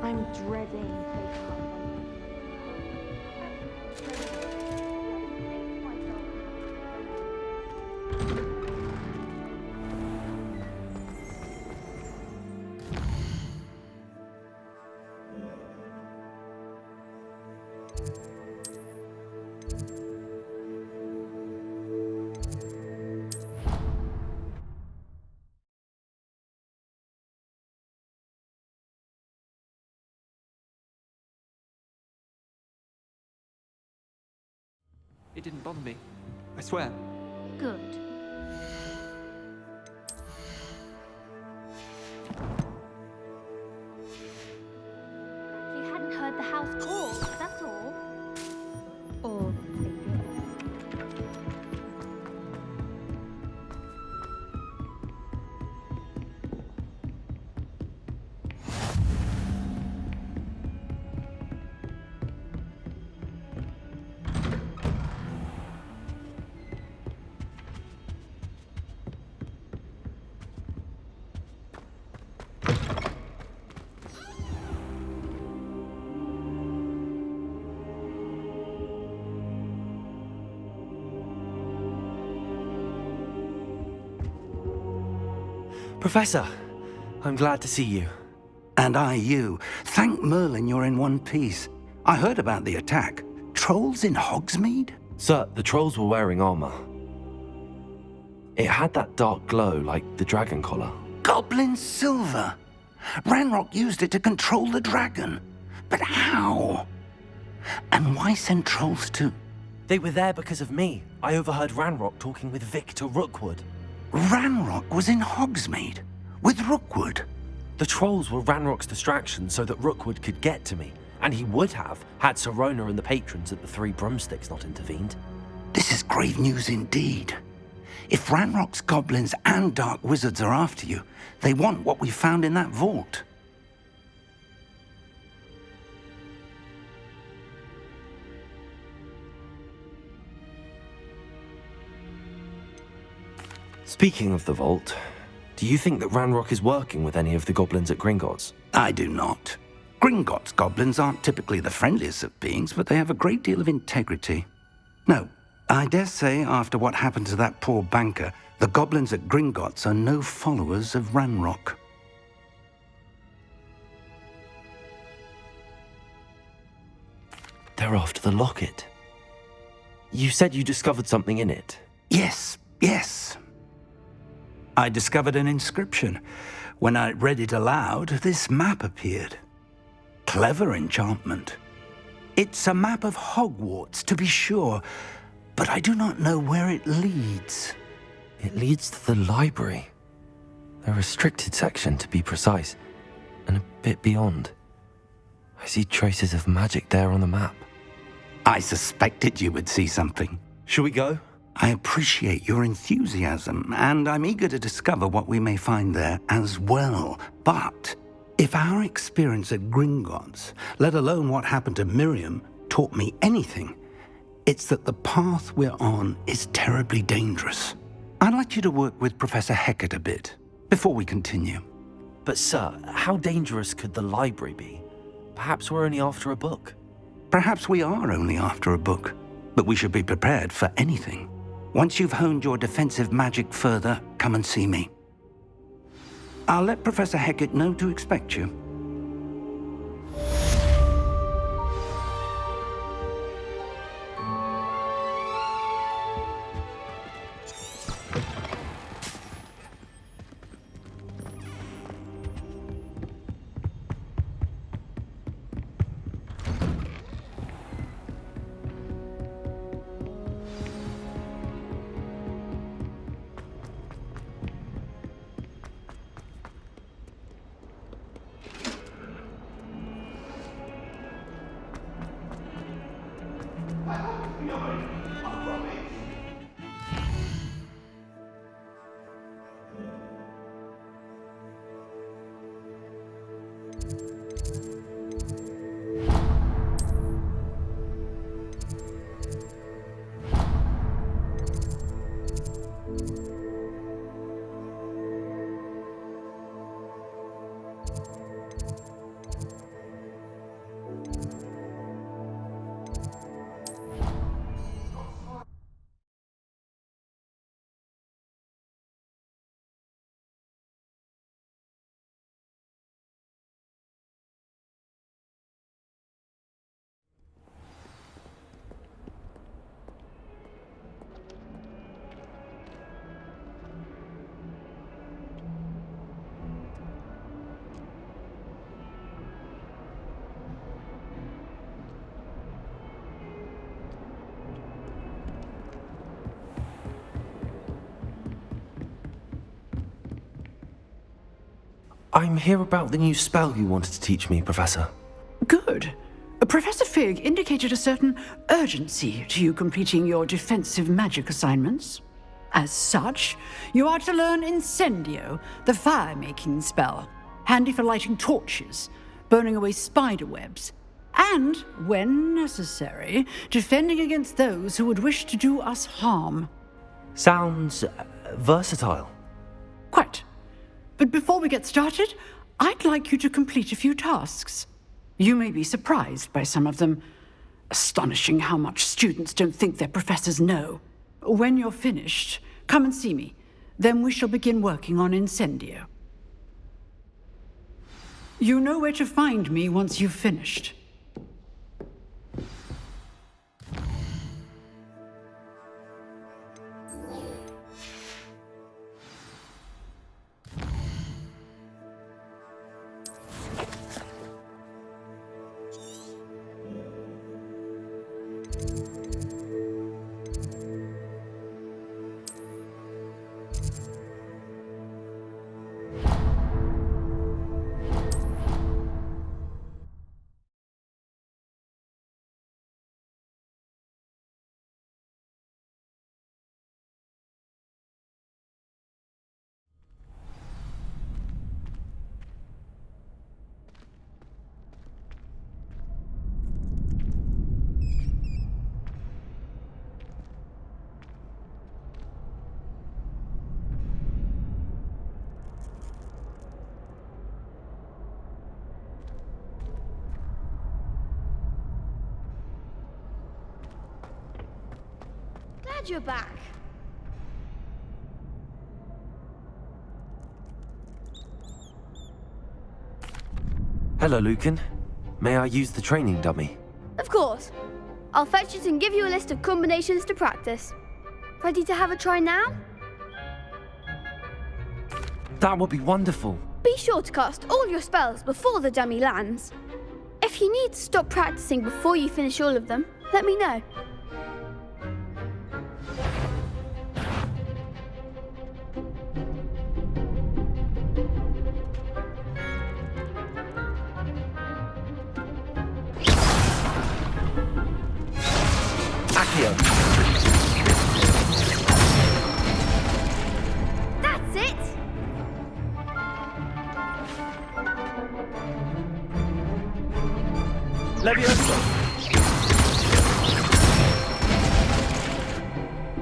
I'm dreading taking up on It didn't bother me. I swear. Good. They hadn't heard the house call, that's all. Or they did. Professor, I'm glad to see you. And I you. Thank Merlin you're in one piece. I heard about the attack. Trolls in Hogsmeade? Sir, the trolls were wearing armor. It had that dark glow like the dragon collar. Goblin silver! Ranrock used it to control the dragon. But how? And why send trolls to... They were there because of me. I overheard Ranrock talking with Victor Rookwood. Ranrock was in Hogsmeade? With Rookwood? The trolls were Ranrock's distraction so that Rookwood could get to me. And he would have, had Sirona and the patrons at the Three Broomsticks not intervened. This is grave news indeed. If Ranrock's goblins and dark wizards are after you, they want what we found in that vault. Speaking of the vault, do you think that Ranrock is working with any of the goblins at Gringotts? I do not. Gringotts goblins aren't typically the friendliest of beings, but they have a great deal of integrity. No, I dare say after what happened to that poor banker, the goblins at Gringotts are no followers of Ranrock. They're after the locket. You said you discovered something in it. Yes. I discovered an inscription. When I read it aloud, this map appeared. Clever enchantment. It's a map of Hogwarts, to be sure, but I do not know where it leads. It leads to the library. A restricted section, to be precise, and a bit beyond. I see traces of magic there on the map. I suspected you would see something. Shall we go? I appreciate your enthusiasm, and I'm eager to discover what we may find there as well. But if our experience at Gringotts, let alone what happened to Miriam, taught me anything, it's that the path we're on is terribly dangerous. I'd like you to work with Professor Hecat a bit before we continue. But sir, how dangerous could the library be? Perhaps we're only after a book. Perhaps we are only after a book, but we should be prepared for anything. Once you've honed your defensive magic further, come and see me. I'll let Professor Hecat know to expect you. I'm here about the new spell you wanted to teach me, Professor. Good. Professor Fig indicated a certain urgency to you completing your defensive magic assignments. As such, you are to learn Incendio, the fire-making spell, handy for lighting torches, burning away spider webs, and, when necessary, defending against those who would wish to do us harm. Sounds versatile. Quite. But before we get started, I'd like you to complete a few tasks. You may be surprised by some of them. Astonishing how much students don't think their professors know. When you're finished, come and see me. Then we shall begin working on Incendio. You know where to find me once you've finished. Glad you're back. Hello, Lucan. May I use the training dummy? Of course. I'll fetch it and give you a list of combinations to practice. Ready to have a try now? That would be wonderful. Be sure to cast all your spells before the dummy lands. If you need to stop practicing before you finish all of them, let me know. That's it! Leviosa!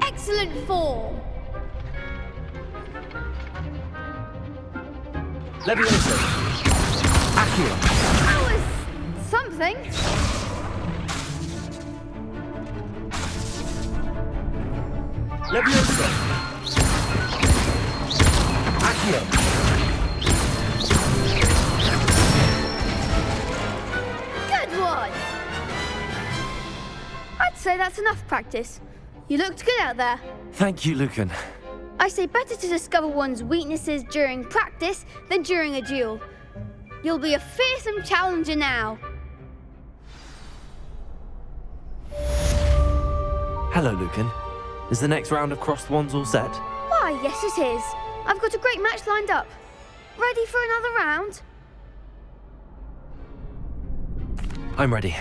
Excellent form! Leviosa! Accio! That was something. Leviosa! Accio! Good one! I'd say that's enough practice. You looked good out there. Thank you, Lucan. I say better to discover one's weaknesses during practice than during a duel. You'll be a fearsome challenger now. Hello, Lucan. Is the next round of crossed wands all set? Why, yes it is. I've got a great match lined up. Ready for another round? I'm ready.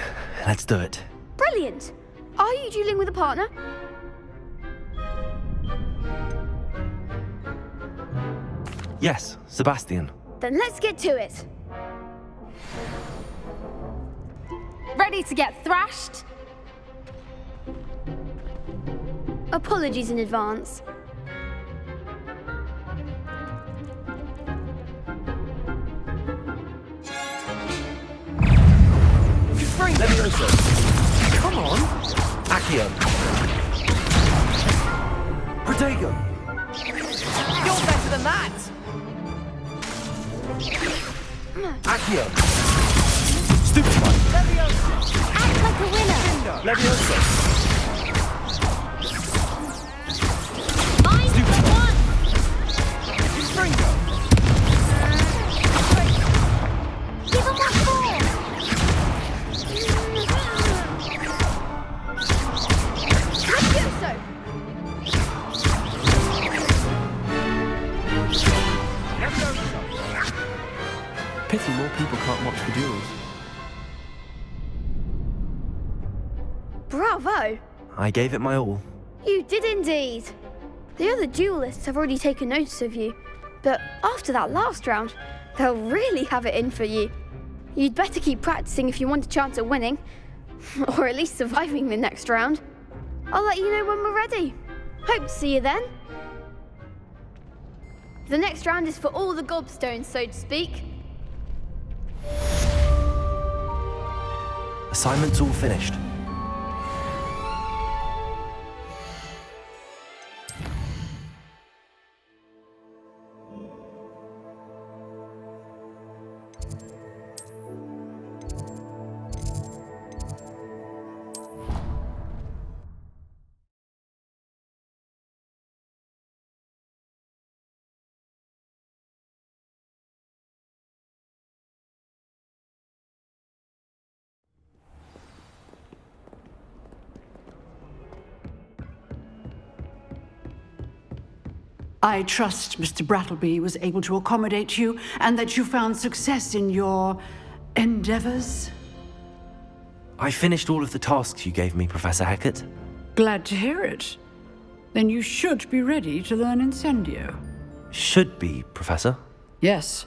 Let's do it. Brilliant. Are you dueling with a partner? Yes, Sebastian. Then let's get to it. Ready to get thrashed? Apologies in advance. Leviosa! Come on! Accio! Protego! You're better than that! Accio! Stupefy! Act like a winner. Leviosa! Mind the one. Stringo! Give him that ball. Leviosa. pity more people can't watch the duels. Bravo! I gave it my all. You did indeed. The other duelists have already taken notice of you, but after that last round, they'll really have it in for you. You'd better keep practicing if you want a chance at winning, or at least surviving the next round. I'll let you know when we're ready. Hope to see you then. The next round is for all the gobstones, so to speak. Assignment's all finished. I trust Mr. Brattleby was able to accommodate you and that you found success in your endeavors. I finished all of the tasks you gave me, Professor Hecat. Glad to hear it. Then you should be ready to learn Incendio. Should be, Professor. Yes.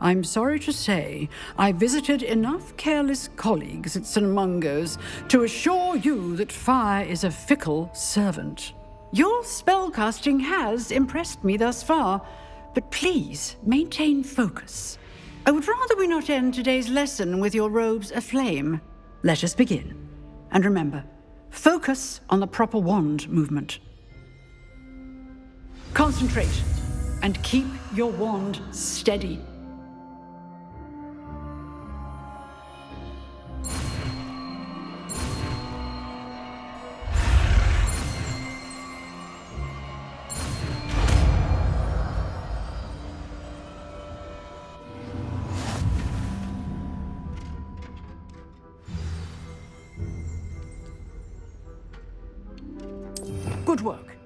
I'm sorry to say, I visited enough careless colleagues at St. Mungo's to assure you that fire is a fickle servant. Your spellcasting has impressed me thus far, but please maintain focus. I would rather we not end today's lesson with your robes aflame. Let us begin. And remember, focus on the proper wand movement. Concentrate and keep your wand steady. Good work.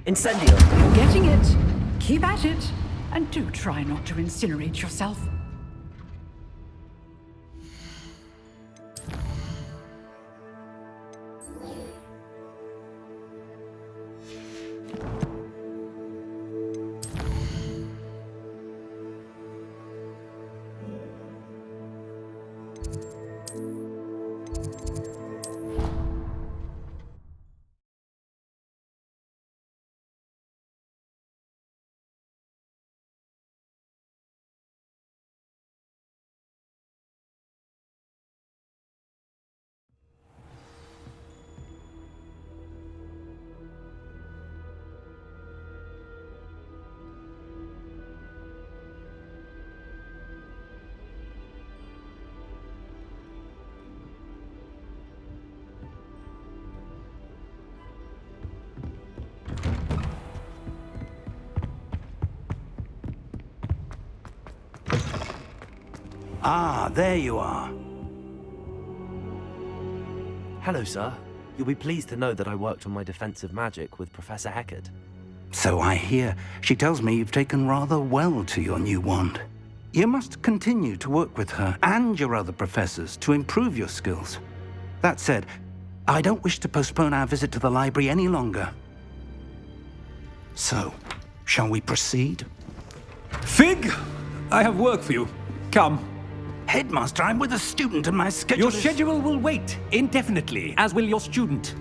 Incendio! You're getting it. Keep at it. And do try not to incinerate yourself. Ah, there you are. Hello, sir. You'll be pleased to know that I worked on my defensive magic with Professor Hecat. So I hear. She tells me you've taken rather well to your new wand. You must continue to work with her and your other professors to improve your skills. That said, I don't wish to postpone our visit to the library any longer. So, shall we proceed? Fig, I have work for you. Come. Headmaster, I'm with a student and my schedule Your schedule will wait indefinitely, as will your student.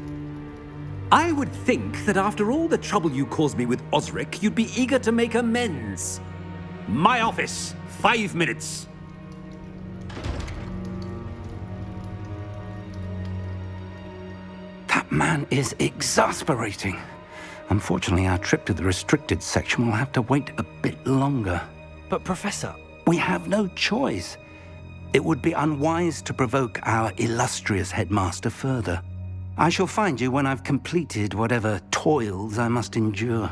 I would think that after all the trouble you caused me with Osric, you'd be eager to make amends. My office, 5 minutes. That man is exasperating. Unfortunately, our trip to the restricted section will have to wait a bit longer. But, Professor... We have no choice. It would be unwise to provoke our illustrious headmaster further. I shall find you when I've completed whatever toils I must endure.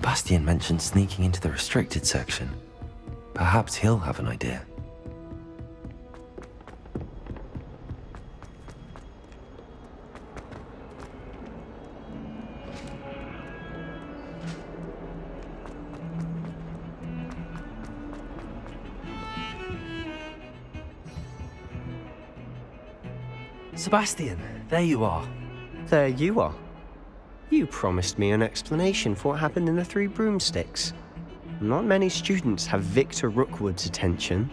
Sebastian mentioned sneaking into the restricted section. Perhaps he'll have an idea. Sebastian, there you are. There you are. You promised me an explanation for what happened in the Three Broomsticks. Not many students have Victor Rookwood's attention.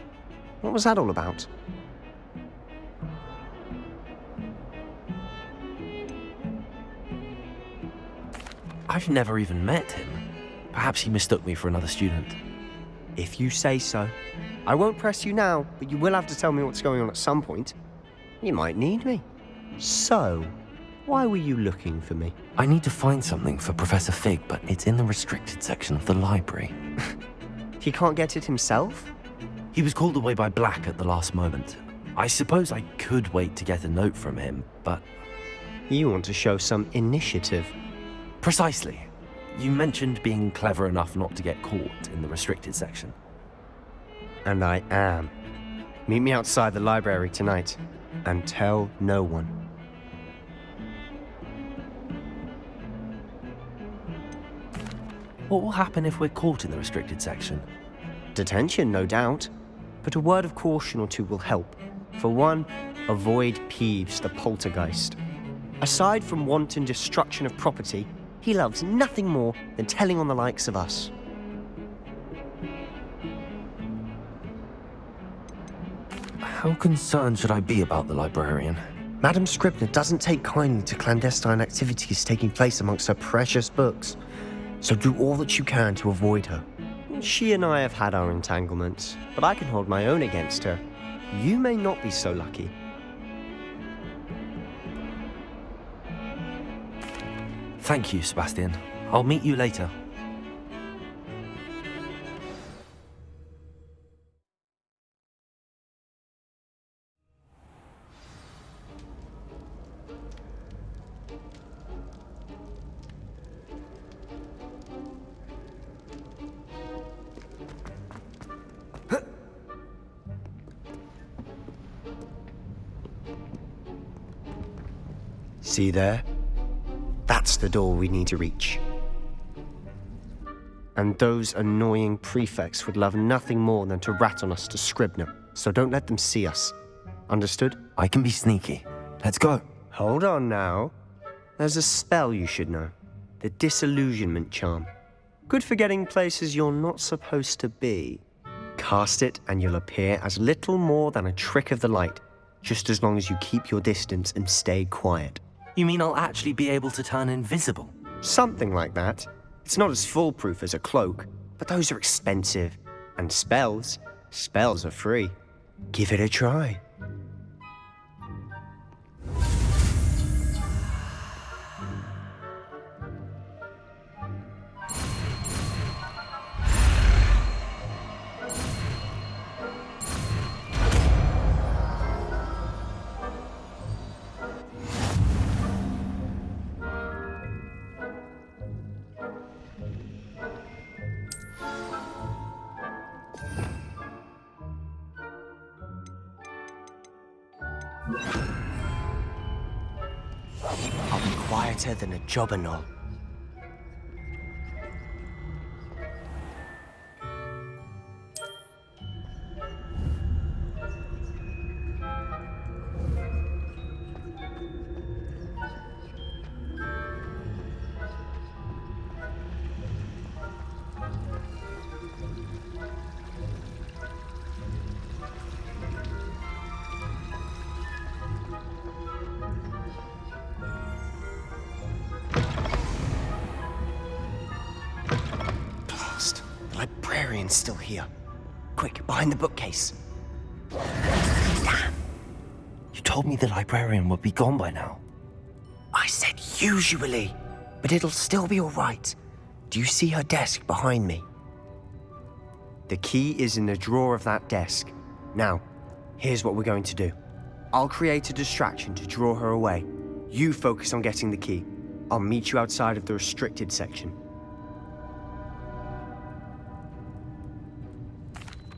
What was that all about? I've never even met him. Perhaps he mistook me for another student. If you say so. I won't press you now, but you will have to tell me what's going on at some point. You might need me. So, why were you looking for me? I need to find something for Professor Fig, but it's in the restricted section of the library. He can't get it himself? He was called away by Black at the last moment. I suppose I could wait to get a note from him, but... You want to show some initiative. Precisely. You mentioned being clever enough not to get caught in the restricted section. And I am. Meet me outside the library tonight, and tell no one. What will happen if we're caught in the restricted section? Detention, no doubt. But a word of caution or two will help. For one, avoid Peeves, the poltergeist. Aside from wanton destruction of property, he loves nothing more than telling on the likes of us. How concerned should I be about the librarian? Madame Scribner doesn't take kindly to clandestine activities taking place amongst her precious books, so do all that you can to avoid her. She and I have had our entanglements, but I can hold my own against her. You may not be so lucky. Thank you, Sebastian. I'll meet you later. See there? That's the door we need to reach. And those annoying prefects would love nothing more than to rat on us to Scribner, so don't let them see us. Understood? I can be sneaky. Let's go. Hold on now. There's a spell you should know. The Disillusionment Charm. Good for getting places you're not supposed to be. Cast it and you'll appear as little more than a trick of the light, just as long as you keep your distance and stay quiet. You mean I'll actually be able to turn invisible? Something like that. It's not as foolproof as a cloak, but those are expensive. And spells are free. Give it a try. I'll be quieter than a jobberknoll. The librarian's still here. Quick, behind the bookcase. Damn. You told me the librarian would be gone by now. I said usually, but it'll still be all right. Do you see her desk behind me? The key is in the drawer of that desk. Now, here's what we're going to do. I'll create a distraction to draw her away. You focus on getting the key. I'll meet you outside of the restricted section.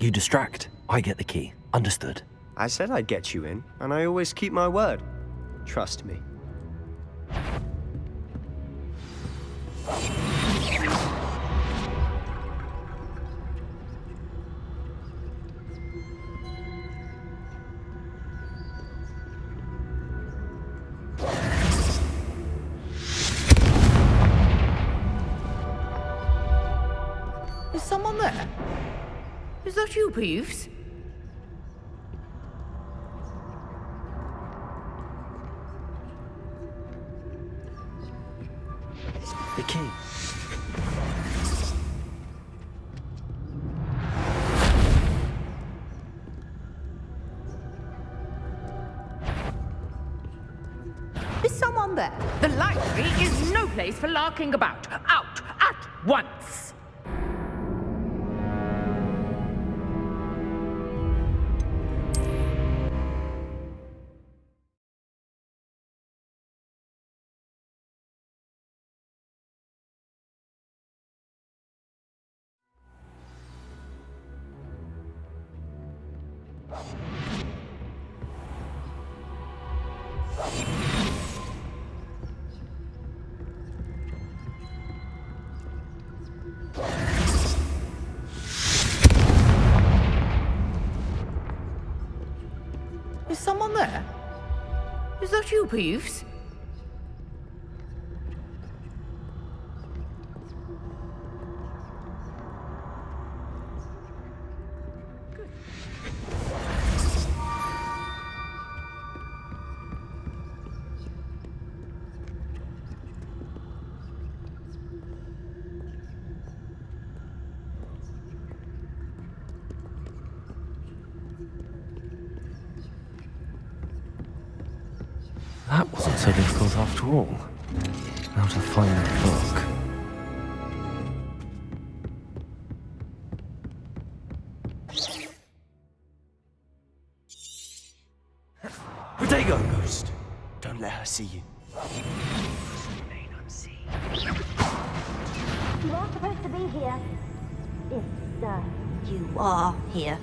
You distract, I get the key. Understood. I said I'd get you in, and I always keep my word. Trust me. Is someone there? Is that you, Peeves? The key. Is someone there? The library is no place for larking about. Out at once! Is someone there? Is that you, Peeves? That wasn't so difficult after all. Now to find the book. Protego, Ghost. Don't let her see you. You are supposed to be here. If, you are here.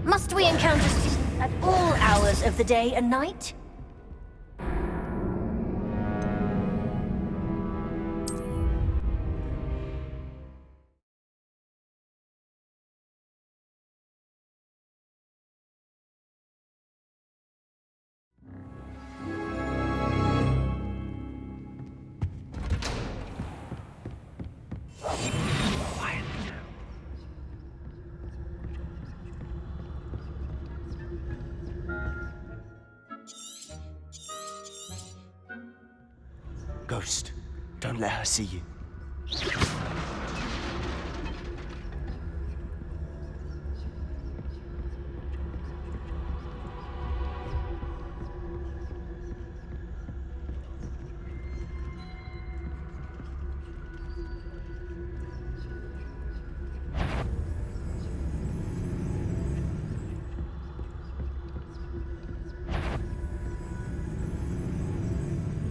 Must we encounter students at all hours of the day and night? Ghost, don't let her see you.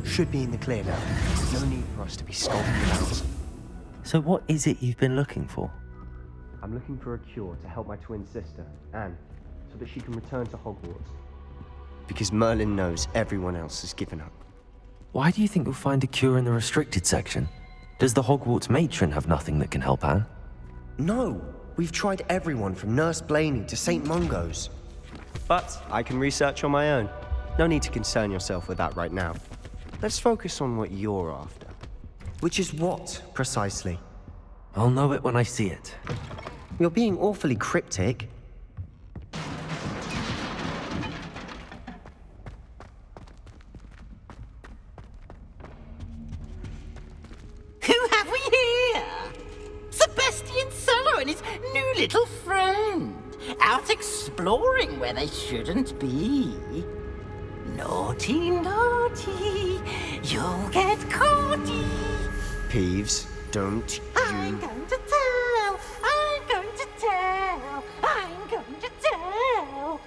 Should be in the clear now. No need for us to be skulking about. So what is it you've been looking for? I'm looking for a cure to help my twin sister, Anne, so that she can return to Hogwarts. Because Merlin knows everyone else has given up. Why do you think you'll find a cure in the restricted section? Does the Hogwarts matron have nothing that can help Anne? No! We've tried everyone from Nurse Blaney to St. Mungo's. But I can research on my own. No need to concern yourself with that right now. Let's focus on what you're after. Which is what, precisely? I'll know it when I see it. You're being awfully cryptic. Who have we here? Sebastian Solo and his new little friend. Out exploring where they shouldn't be. Naughty, naughty. You'll get caughty. Peeves, don't I'm going to tell. I'm going to tell. I'm going to tell.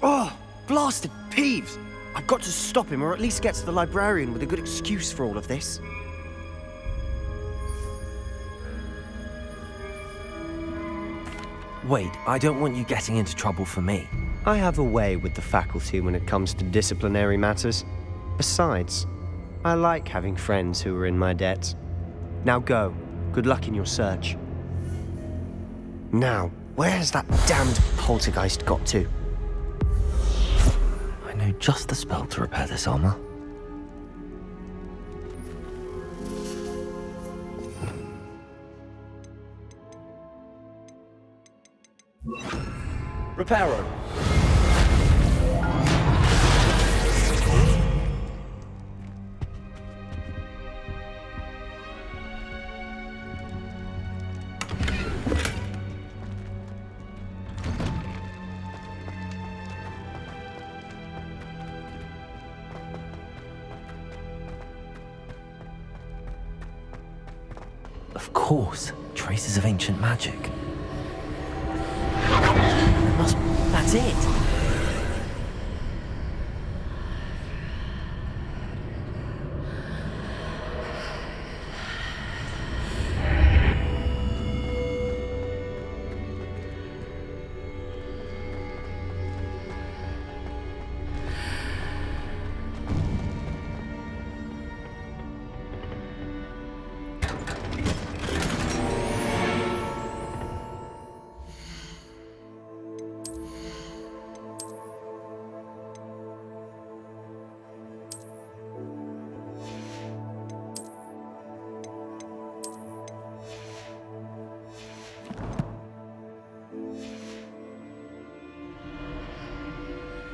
Oh, blasted Peeves! I've got to stop him, or at least get to the librarian with a good excuse for all of this. Wait, I don't want you getting into trouble for me. I have a way with the faculty when it comes to disciplinary matters. Besides, I like having friends who are in my debt. Now go. Good luck in your search. Now, where's that damned poltergeist got to? I know just the spell to repair this armor. Reparo. Of course, traces of ancient magic. That's it.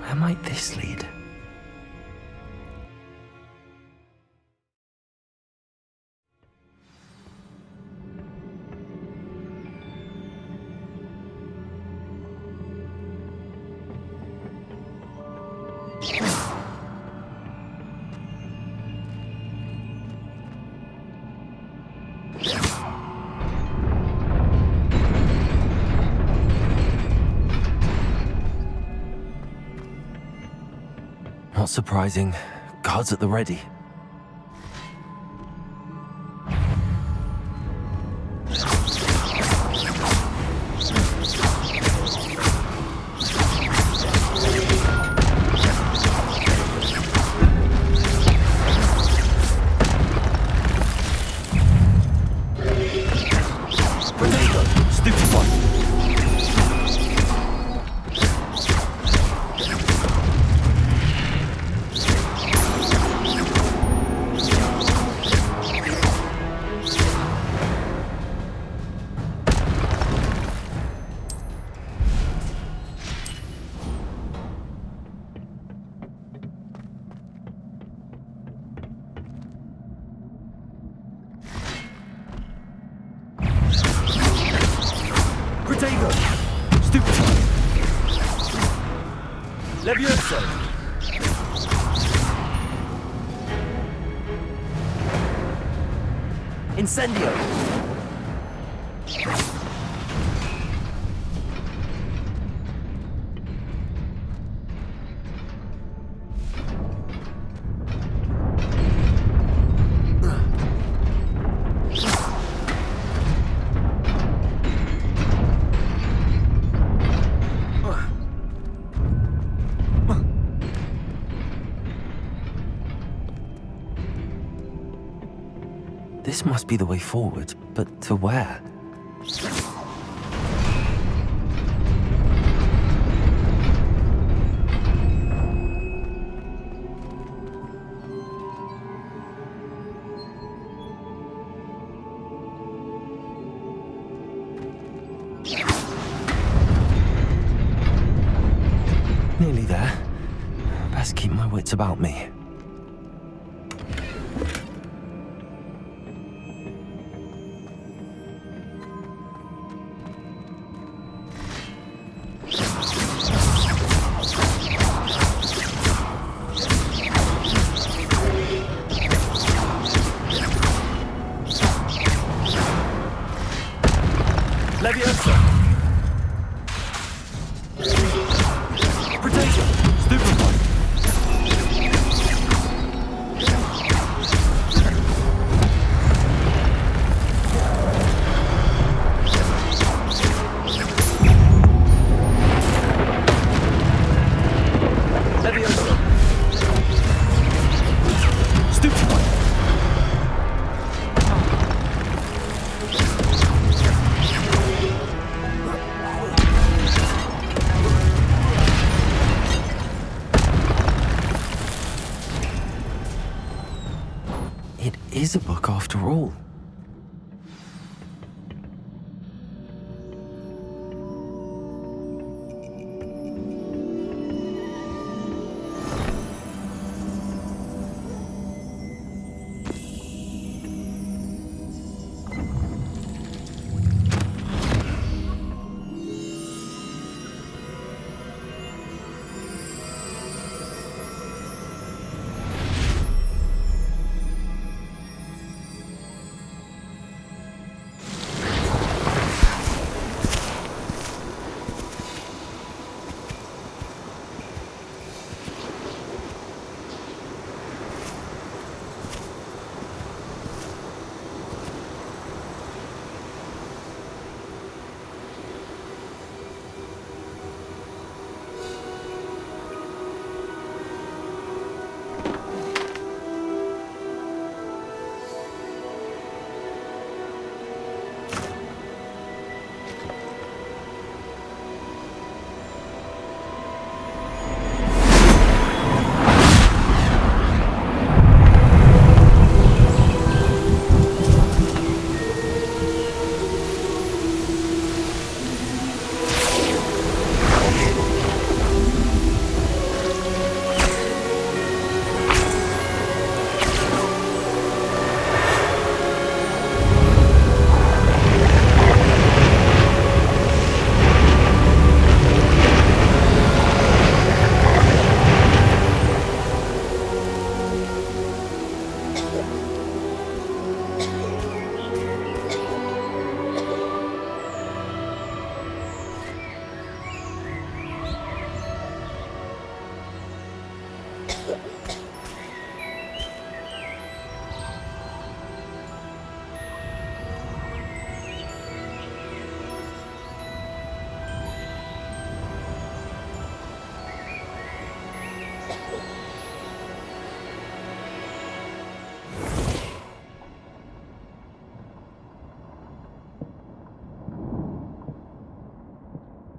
Where might this lead? Not surprising. Guards at the ready. Stupid one. Protego! Stupid one! Levioso! Incendio! This must be the way forward, but to where? Nearly there. Best keep my wits about me. Levioso! Protego! Stupid one! is a book after all.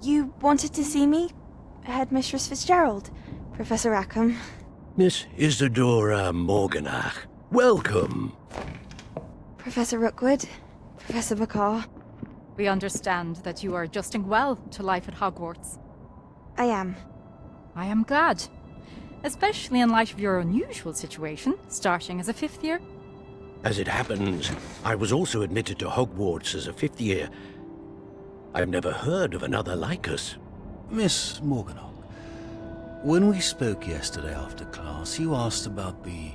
You wanted to see me? Headmistress Fitzgerald, Professor Rackham. Miss Isadora Morganach, welcome. Professor Rookwood, Professor Bakar. We understand that you are adjusting well to life at Hogwarts. I am. I am glad. Especially in light of your unusual situation, starting as a 5th year. As it happens, I was also admitted to Hogwarts as a 5th year. I've never heard of another like us. Miss Morganach, when we spoke yesterday after class, you asked about the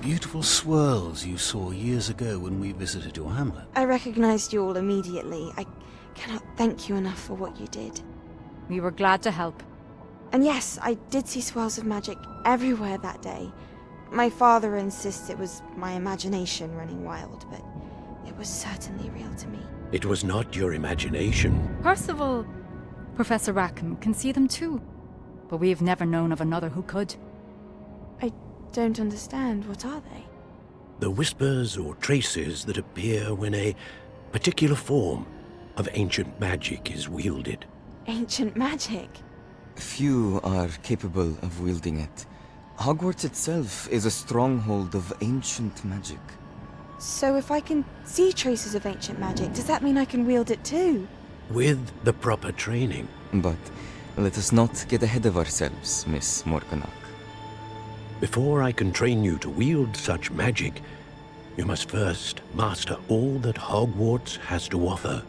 beautiful swirls you saw years ago when we visited your hamlet. I recognized you all immediately. I cannot thank you enough for what you did. We were glad to help. And yes, I did see swirls of magic everywhere that day. My father insists it was my imagination running wild, but it was certainly real to me. It was not your imagination. Percival, Professor Rackham can see them too. But we have never known of another who could. I don't understand. What are they? The whispers or traces that appear when a particular form of ancient magic is wielded. Ancient magic? Few are capable of wielding it. Hogwarts itself is a stronghold of ancient magic. So if I can see traces of ancient magic, does that mean I can wield it too? With the proper training. But let us not get ahead of ourselves, Miss Morganach. Before I can train you to wield such magic, you must first master all that Hogwarts has to offer.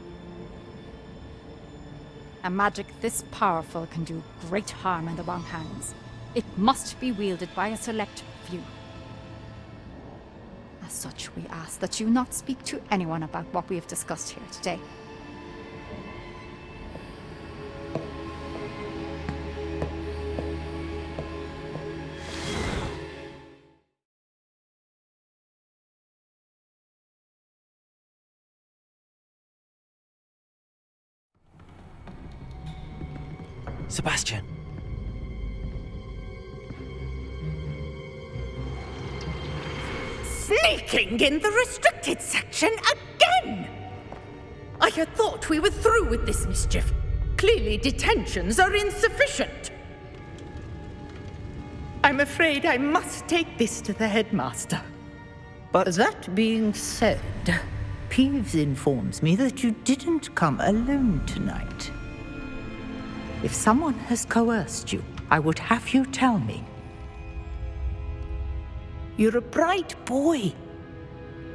A magic this powerful can do great harm in the wrong hands. It must be wielded by a select few. As such, we ask that you not speak to anyone about what we have discussed here today. Sebastian. Sneaking in the restricted section again! I had thought we were through with this mischief. Clearly detentions are insufficient. I'm afraid I must take this to the headmaster. But that being said, Peeves informs me that you didn't come alone tonight. If someone has coerced you, I would have you tell me. You're a bright boy.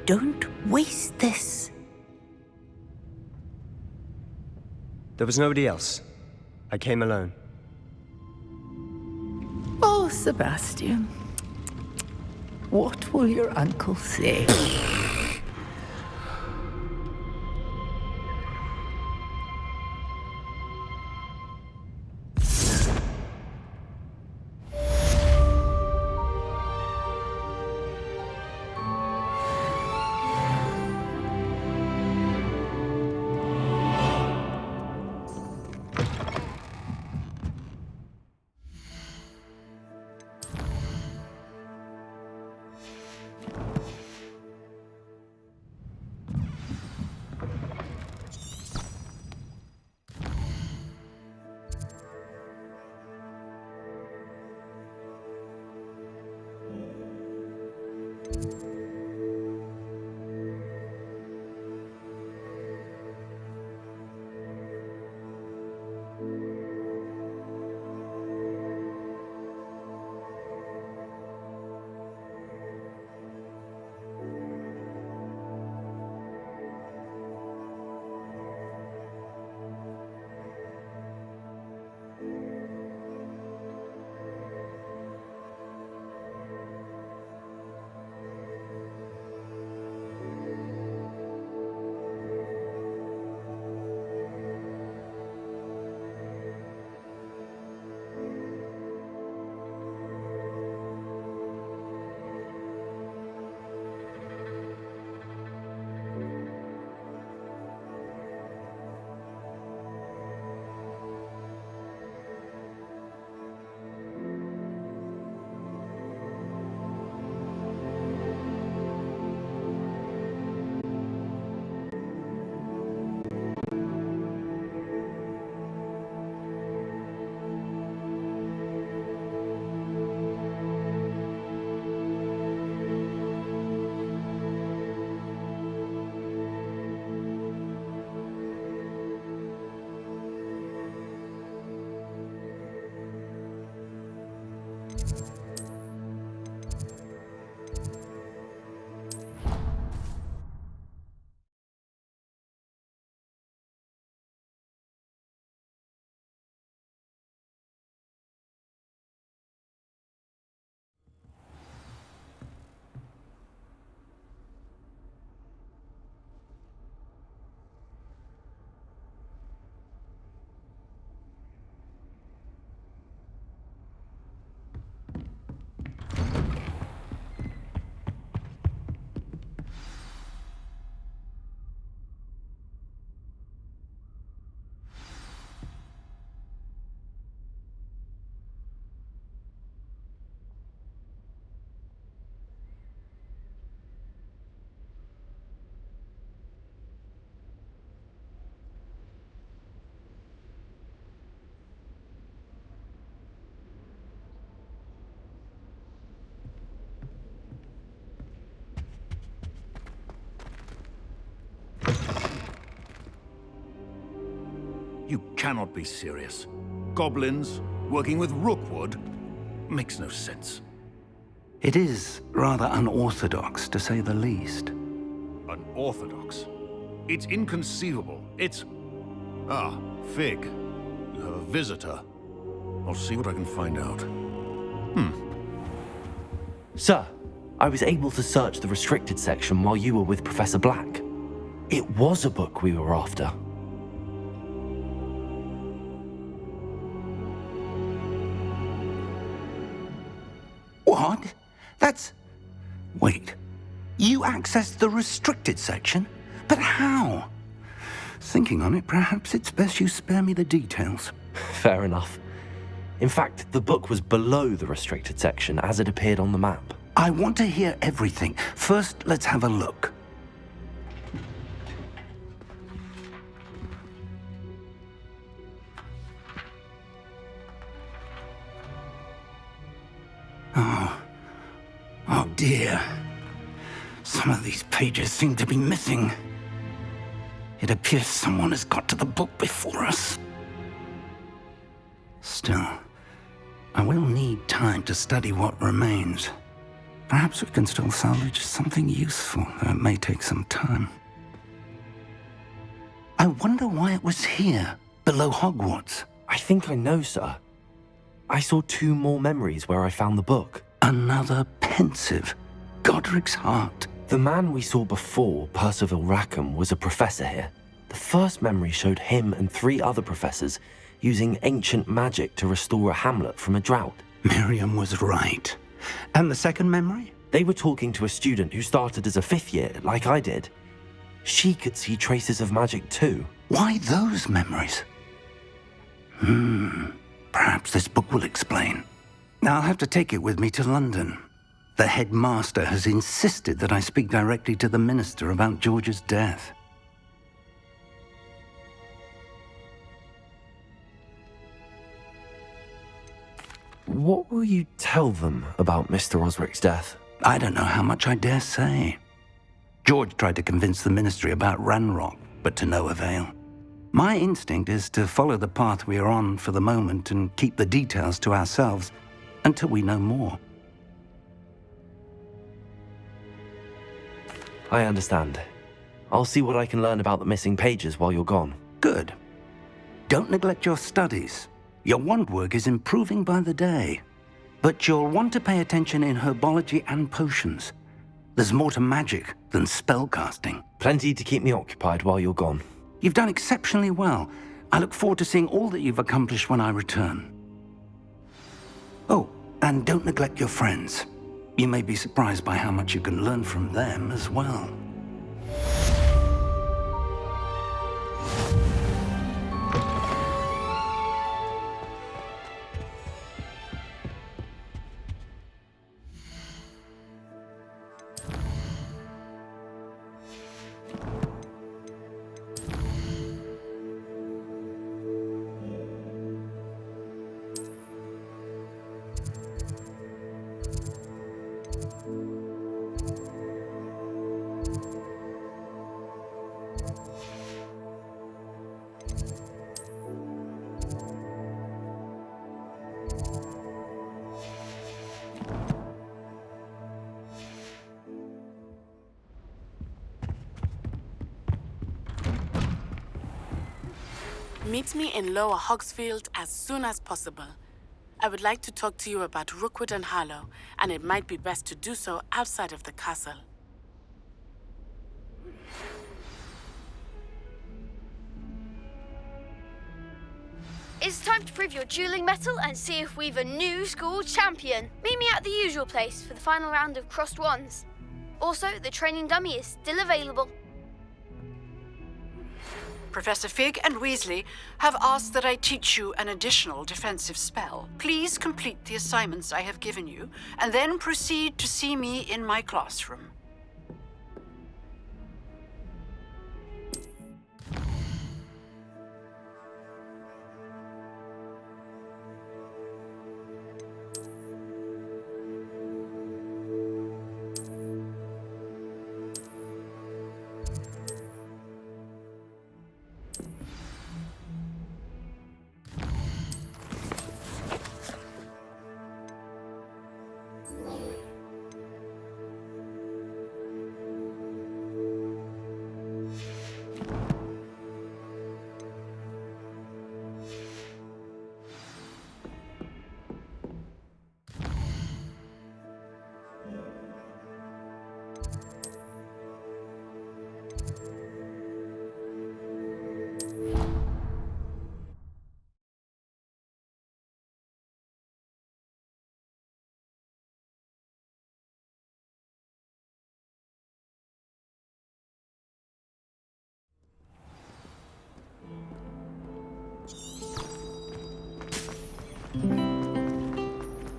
Don't waste this. there was nobody else. I came alone. Oh, Sebastian. What will your uncle say? You cannot be serious. Goblins working with Rookwood makes no sense. It is rather unorthodox, to say the least. Unorthodox? It's inconceivable. It's... Ah, Fig. You have a visitor. I'll see what I can find out. Sir, I was able to search the restricted section while you were with Professor Black. It was a book we were after. What? That's... Wait. You accessed the restricted section? But how? Thinking on it, perhaps it's best you spare me the details. Fair enough. In fact, the book was below the restricted section as it appeared on the map. I want to hear everything. First, let's have a look. Oh dear. Some of these pages seem to be missing. It appears someone has got to the book before us. Still, I will need time to study what remains. Perhaps we can still salvage something useful, though it may take some time. I wonder why it was here, below Hogwarts. I think I know, sir. I saw 2 more memories where I found the book. Another pensive. Godric's heart. The man we saw before, Percival Rackham, was a professor here. The first memory showed him and 3 other professors using ancient magic to restore a hamlet from a drought. Miriam was right. And the second memory? They were talking to a student who started as a 5th year, like I did. She could see traces of magic too. Why those memories? Perhaps this book will explain. I'll have to take it with me to London. The headmaster has insisted that I speak directly to the minister about George's death. What will you tell them about Mr. Osric's death? I don't know how much I dare say. George tried to convince the ministry about Ranrock, but to no avail. My instinct is to follow the path we are on for the moment and keep the details to ourselves until we know more. I understand. I'll see what I can learn about the missing pages while you're gone. Good. Don't neglect your studies. Your wand work is improving by the day. But you'll want to pay attention in herbology and potions. There's more to magic than spellcasting. Plenty to keep me occupied while you're gone. You've done exceptionally well. I look forward to seeing all that you've accomplished when I return. Oh, and don't neglect your friends. You may be surprised by how much you can learn from them as well. Meet me in Lower Hogsfield as soon as possible. I would like to talk to you about Rookwood and Harlow, and it might be best to do so outside of the castle. It's time to prove your dueling mettle and see if we've a new school champion. Meet me at the usual place for the final round of crossed wands. Also, the training dummy is still available. Professor Fig and Weasley have asked that I teach you an additional defensive spell. Please complete the assignments I have given you, and then proceed to see me in my classroom.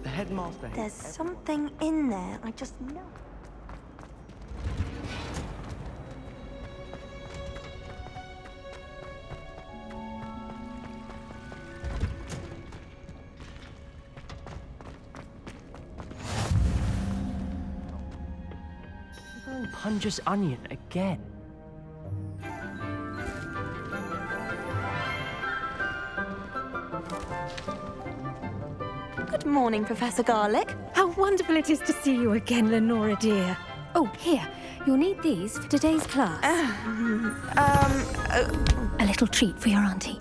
The headmaster. There's something in there, I just know. Going Hunger's onion again. Good morning, Professor Garlick. How wonderful it is to see you again, Lenora dear. Oh, here. You'll need these for today's class. A little treat for your auntie.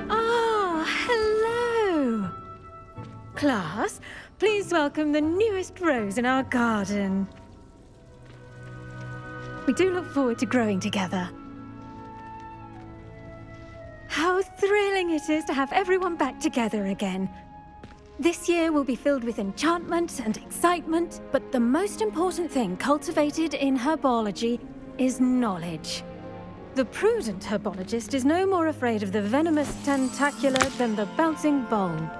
Ah, hello. Class, please welcome the newest rose in our garden. We do look forward to growing together. How thrilling it is to have everyone back together again. This year will be filled with enchantment and excitement, but the most important thing cultivated in herbology is knowledge. The prudent herbologist is no more afraid of the venomous tentacula than the bouncing bulb.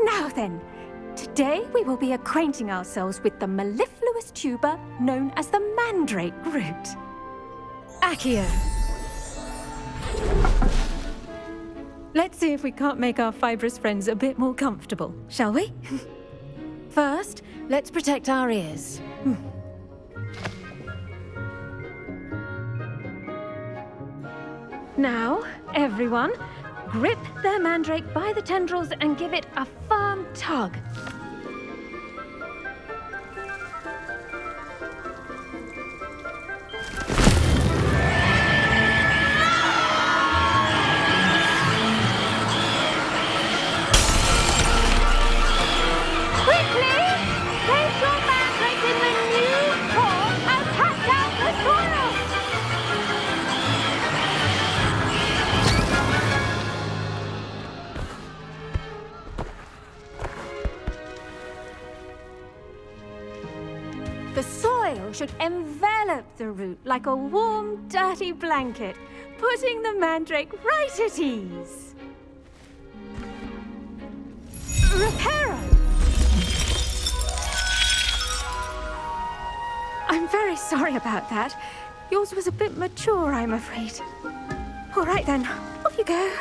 Now then, today we will be acquainting ourselves with the mellifluous tuber known as the mandrake root. Accio. Let's see if we can't make our fibrous friends a bit more comfortable, shall we? First, let's protect our ears. Now, everyone, grip their mandrake by the tendrils and give it a firm tug. The soil should envelop the root like a warm, dirty blanket, putting the mandrake right at ease. Reparo! I'm very sorry about that. Yours was a bit mature, I'm afraid. All right then, off you go.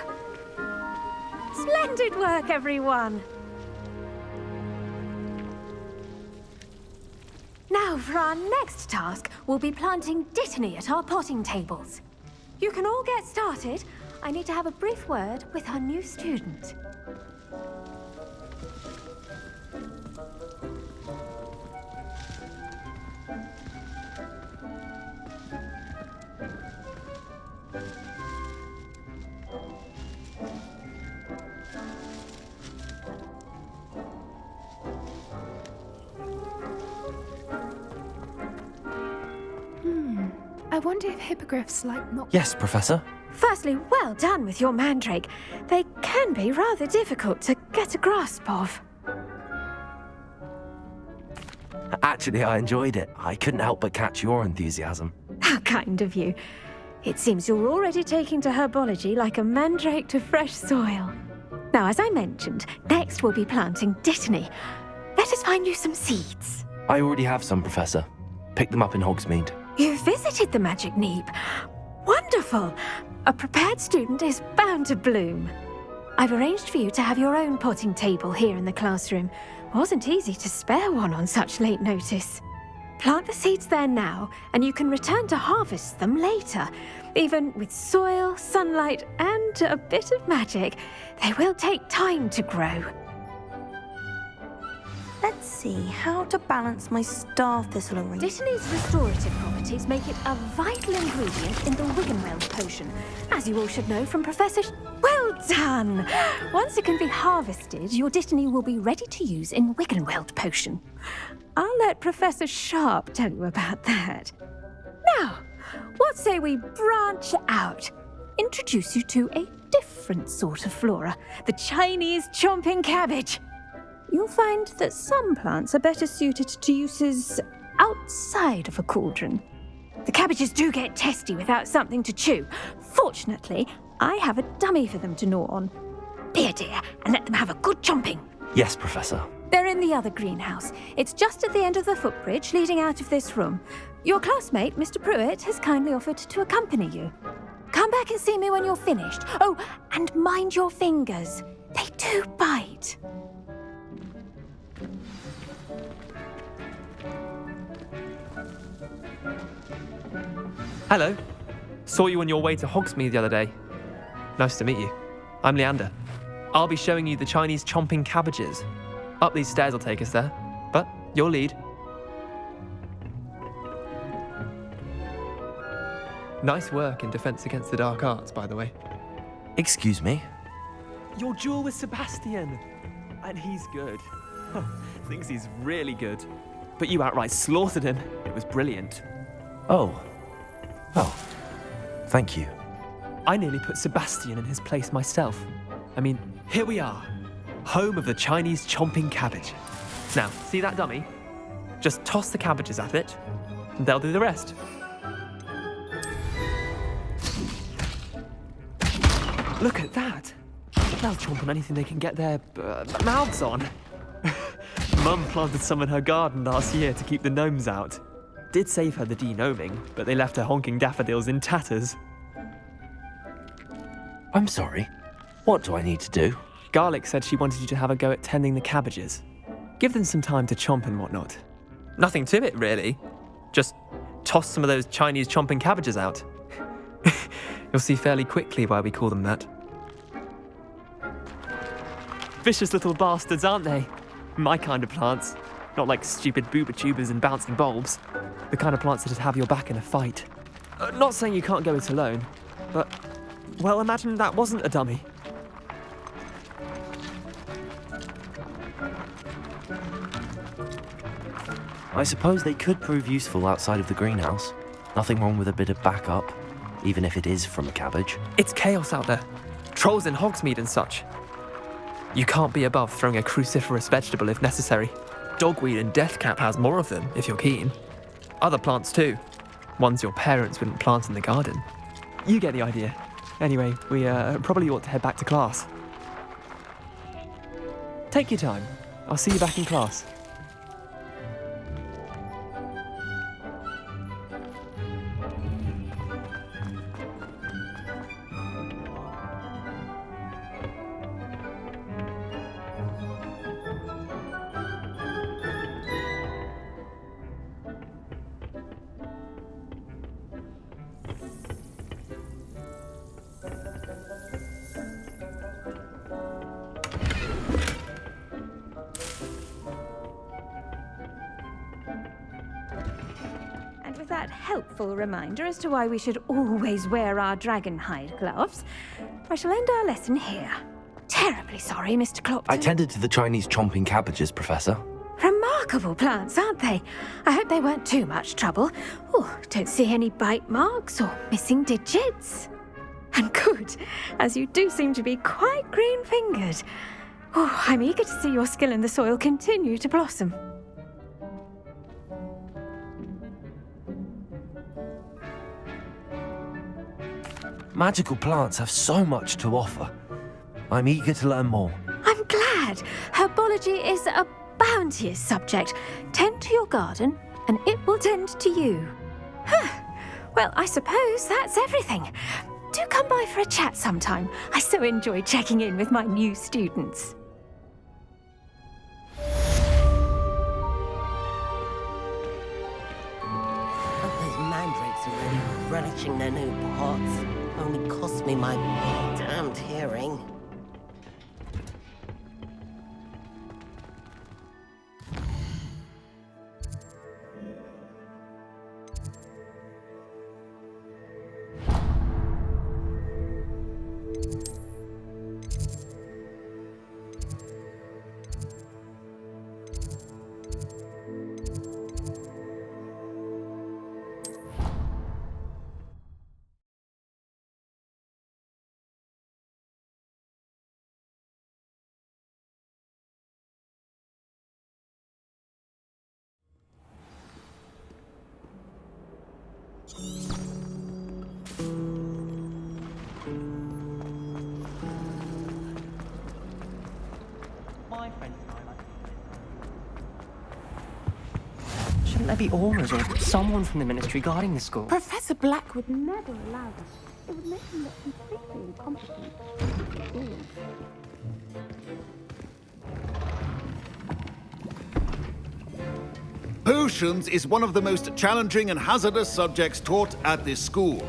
Splendid work, everyone! Now, for our next task, we'll be planting Dittany at our potting tables. You can all get started. I need to have a brief word with our new student. I wonder if hippogriffs like not... Yes, Professor. Firstly, well done with your mandrake. They can be rather difficult to get a grasp of. Actually, I enjoyed it. I couldn't help but catch your enthusiasm. How kind of you. It seems you're already taking to herbology like a mandrake to fresh soil. Now, as I mentioned, next we'll be planting Dittany. Let us find you some seeds. I already have some, Professor. Pick them up in Hogsmeade. You visited the Magic Neep. Wonderful! A prepared student is bound to bloom. I've arranged for you to have your own potting table here in the classroom. Wasn't easy to spare one on such late notice. Plant the seeds there now, and you can return to harvest them later. Even with soil, sunlight, and a bit of magic, they will take time to grow. Let's see how to balance my star thistle arrangement. Dittany's restorative properties make it a vital ingredient in the Wiggenweld potion, as you all should know from Professor Well done! Once it can be harvested, your Dittany will be ready to use in Wiggenweld potion. I'll let Professor Sharp tell you about that. Now, what say we branch out? Introduce you to a different sort of flora, the Chinese chomping cabbage. You'll find that some plants are better suited to uses outside of a cauldron. The cabbages do get testy without something to chew. Fortunately, I have a dummy for them to gnaw on. Be a dear and let them have a good chomping. Yes, Professor. They're in the other greenhouse. It's just at the end of the footbridge leading out of this room. Your classmate, Mr. Pruitt, has kindly offered to accompany you. Come back and see me when you're finished. Oh, and mind your fingers. They do bite. Hello. Saw you on your way to Hogsmeade the other day. Nice to meet you. I'm Leander. I'll be showing you the Chinese chomping cabbages. Up these stairs will take us there, but your lead. Nice work in Defense Against the Dark Arts, by the way. Excuse me? Your duel with Sebastian. And he's good. Thinks he's really good. But you outright slaughtered him. It was brilliant. Oh. Oh. Thank you. I nearly put Sebastian in his place myself. I mean, here we are. Home of the Chinese chomping cabbage. Now, see that dummy? Just toss the cabbages at it, and they'll do the rest. Look at that. They'll chomp on anything they can get their mouths on. Mum planted some in her garden last year to keep the gnomes out. Did save her the de-gnoming, but they left her honking daffodils in tatters. I'm sorry. What do I need to do? Garlic said she wanted you to have a go at tending the cabbages. Give them some time to chomp and whatnot. Nothing to it, really. Just toss some of those Chinese chomping cabbages out. You'll see fairly quickly why we call them that. Vicious little bastards, aren't they? My kind of plants. Not like stupid booba tubers and bouncing bulbs. The kind of plants that'd have your back in a fight. Not saying you can't go it alone, but, well, imagine that wasn't a dummy. I suppose they could prove useful outside of the greenhouse. Nothing wrong with a bit of backup, even if it is from a cabbage. It's chaos out there. Trolls in Hogsmeade and such. You can't be above throwing a cruciferous vegetable if necessary. Dogweed and deathcap has more of them, if you're keen. Other plants too. Ones your parents wouldn't plant in the garden. You get the idea. Anyway, we probably ought to head back to class. Take your time. I'll see you back in class. That helpful reminder as to why we should always wear our dragon hide gloves, I shall end our lesson here. Terribly sorry, Mr. Clopton. I tended to the Chinese chomping cabbages, Professor. Remarkable plants, aren't they? I hope they weren't too much trouble. Oh, don't see any bite marks or missing digits. And good, as you do seem to be quite green-fingered. Oh, I'm eager to see your skill in the soil continue to blossom. Magical plants have so much to offer. I'm eager to learn more. I'm glad. Herbology is a bounteous subject. Tend to your garden, and it will tend to you. Well, I suppose that's everything. Do come by for a chat sometime. I so enjoy checking in with my new students. Those mandrakes are really relishing their new pots. Only cost me my damned hearing. Shouldn't there be aurors or someone from the ministry guarding the school? Professor Black would never allow this. It would make him look completely incompetent. Potions is one of the most challenging and hazardous subjects taught at this school.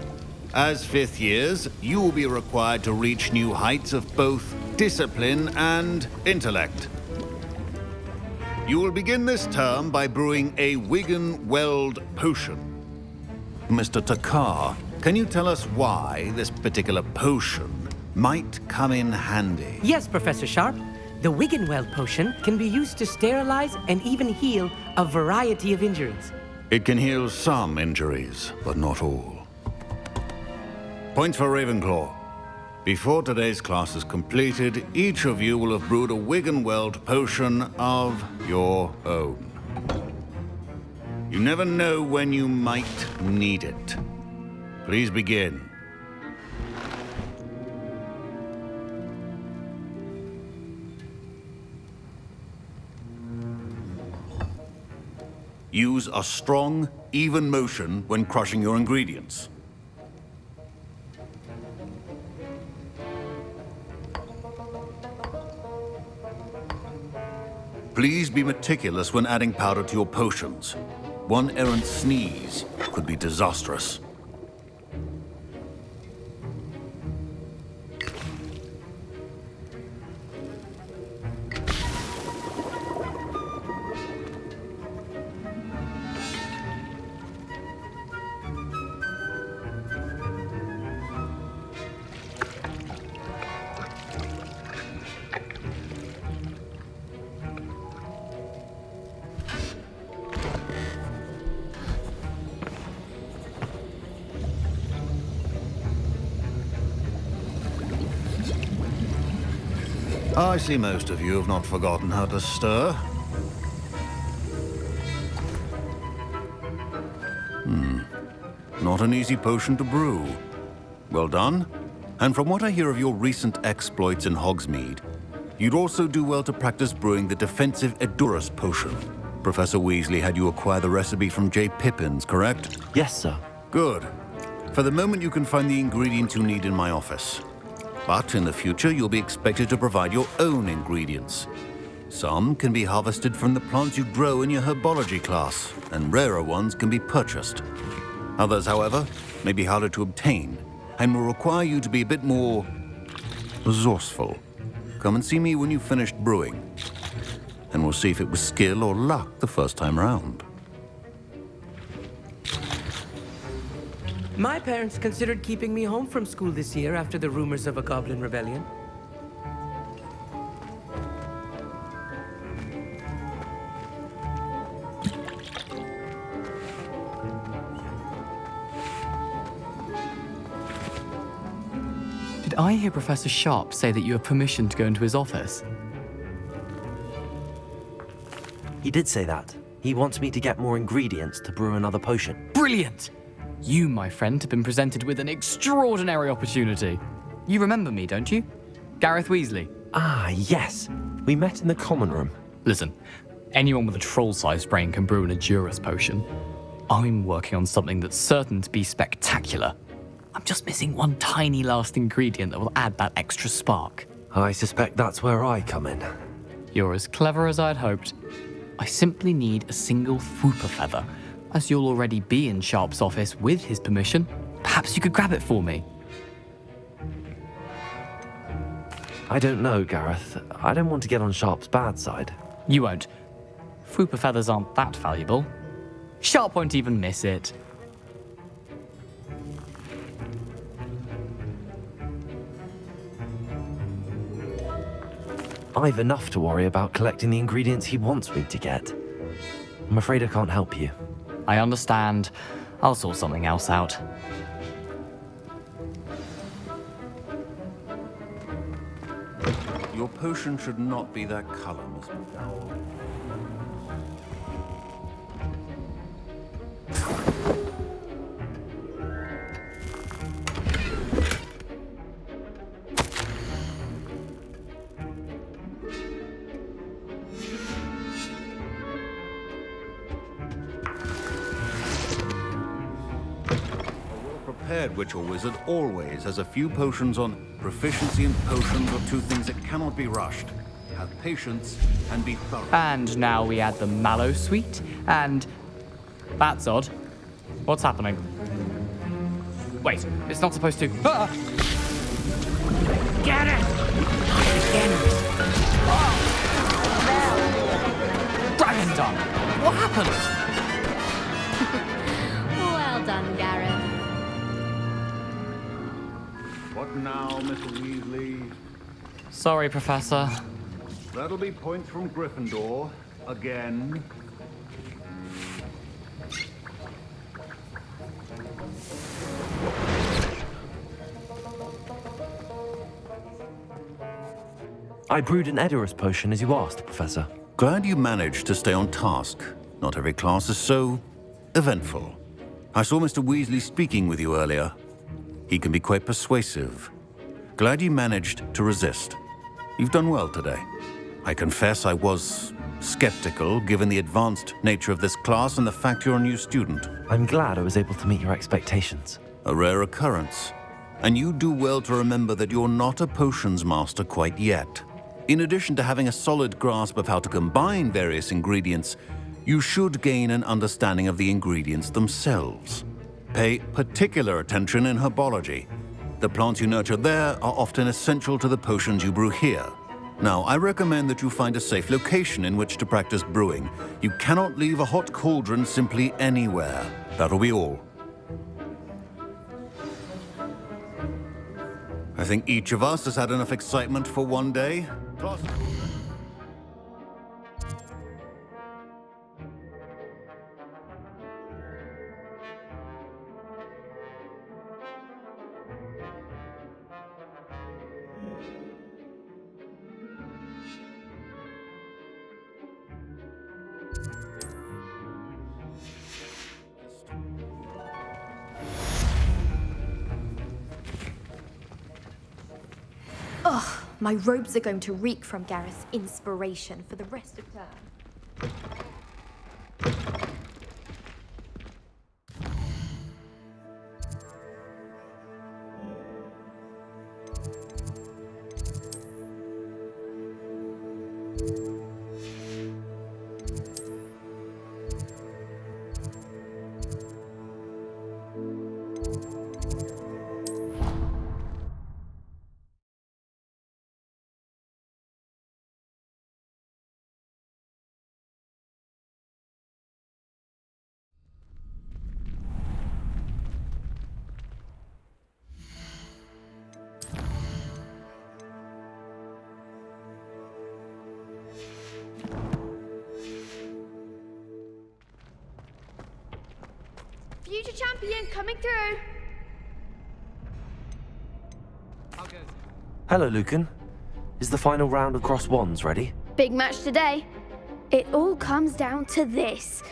As fifth years, you will be required to reach new heights of both discipline and intellect. You will begin this term by brewing a Wiggenweld potion. Mr. Takar, can you tell us why this particular potion might come in handy? Yes, Professor Sharp. The Wiggenweld potion can be used to sterilize and even heal a variety of injuries. It can heal some injuries, but not all. Points for Ravenclaw. Before today's class is completed, each of you will have brewed a Wiggenweld potion of your own. You never know when you might need it. Please begin. Use a strong, even motion when crushing your ingredients. Please be meticulous when adding powder to your potions. One errant sneeze could be disastrous. I see most of you have not forgotten how to stir. Not an easy potion to brew. Well done. And from what I hear of your recent exploits in Hogsmeade, you'd also do well to practice brewing the defensive Edurus potion. Professor Weasley had you acquire the recipe from J. Pippins, correct? Yes, sir. Good. For the moment, you can find the ingredients you need in my office. But in the future, you'll be expected to provide your own ingredients. Some can be harvested from the plants you grow in your herbology class, and rarer ones can be purchased. Others, however, may be harder to obtain, and will require you to be a bit more resourceful. Come and see me when you've finished brewing, and we'll see if it was skill or luck the first time around. My parents considered keeping me home from school this year after the rumors of a goblin rebellion. Did I hear Professor Sharp say that you have permission to go into his office? He did say that. He wants me to get more ingredients to brew another potion. Brilliant! You, my friend, have been presented with an extraordinary opportunity. You remember me, don't you? Gareth Weasley. Ah, yes. We met in the common room. Listen, anyone with a troll-sized brain can brew an Edurus potion. I'm working on something that's certain to be spectacular. I'm just missing one tiny last ingredient that will add that extra spark. I suspect that's where I come in. You're as clever as I'd hoped. I simply need a single Fwooper feather. As you'll already be in Sharp's office with his permission, perhaps you could grab it for me. I don't know, Gareth. I don't want to get on Sharp's bad side. You won't. Fwooper feathers aren't that valuable. Sharp won't even miss it. I've enough to worry about collecting the ingredients he wants me to get. I'm afraid I can't help you. I understand. I'll sort something else out. Your potion should not be that color, Miss McDowell. Witch or wizard always has a few potions on. Proficiency in potions are two things that cannot be rushed. have patience, and be thorough. And now we add the mallow sweet, and... That's odd. What's happening? Wait, it's not supposed to... Ah! Get it! Dragon Dung! What happened? Well done, Gareth. What now, Mr. Weasley? Sorry, Professor. That'll be points from Gryffindor. Again. I brewed an Edorus potion as you asked, Professor. Glad you managed to stay on task. Not every class is so eventful. I saw Mr. Weasley speaking with you earlier. He can be quite persuasive. Glad you managed to resist. You've done well today. I confess I was skeptical, given the advanced nature of this class and the fact you're a new student. I'm glad I was able to meet your expectations. A rare occurrence. And you do well to remember that you're not a potions master quite yet. In addition to having a solid grasp of how to combine various ingredients, you should gain an understanding of the ingredients themselves. Pay particular attention in herbology. The plants you nurture there are often essential to the potions you brew here. Now, I recommend that you find a safe location in which to practice brewing. You cannot leave a hot cauldron simply anywhere. That'll be all. I think each of us has had enough excitement for one day. Class. Ugh, my robes are going to reek from Gareth's inspiration for the rest of term. Future champion coming through. Hello, Lucan. Is the final round of Cross Wands ready? Big match today. It all comes down to this.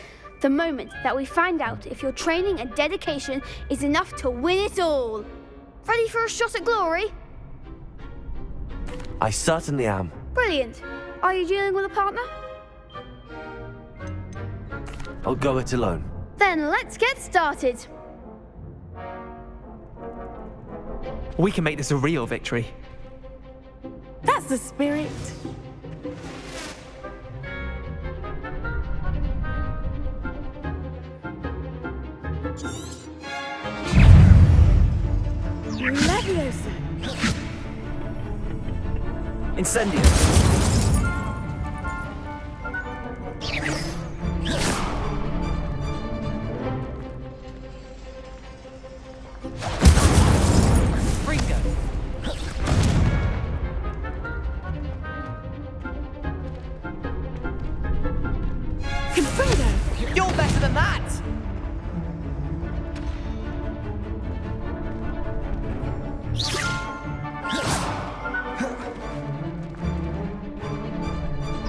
The moment that we find out if your training and dedication is enough to win it all. Ready for a shot at glory? I certainly am. Brilliant. Are you dealing with a partner? I'll go it alone. Then let's get started. We can make this a real victory. That's the spirit. Leviosa. Incendio. You're better than that!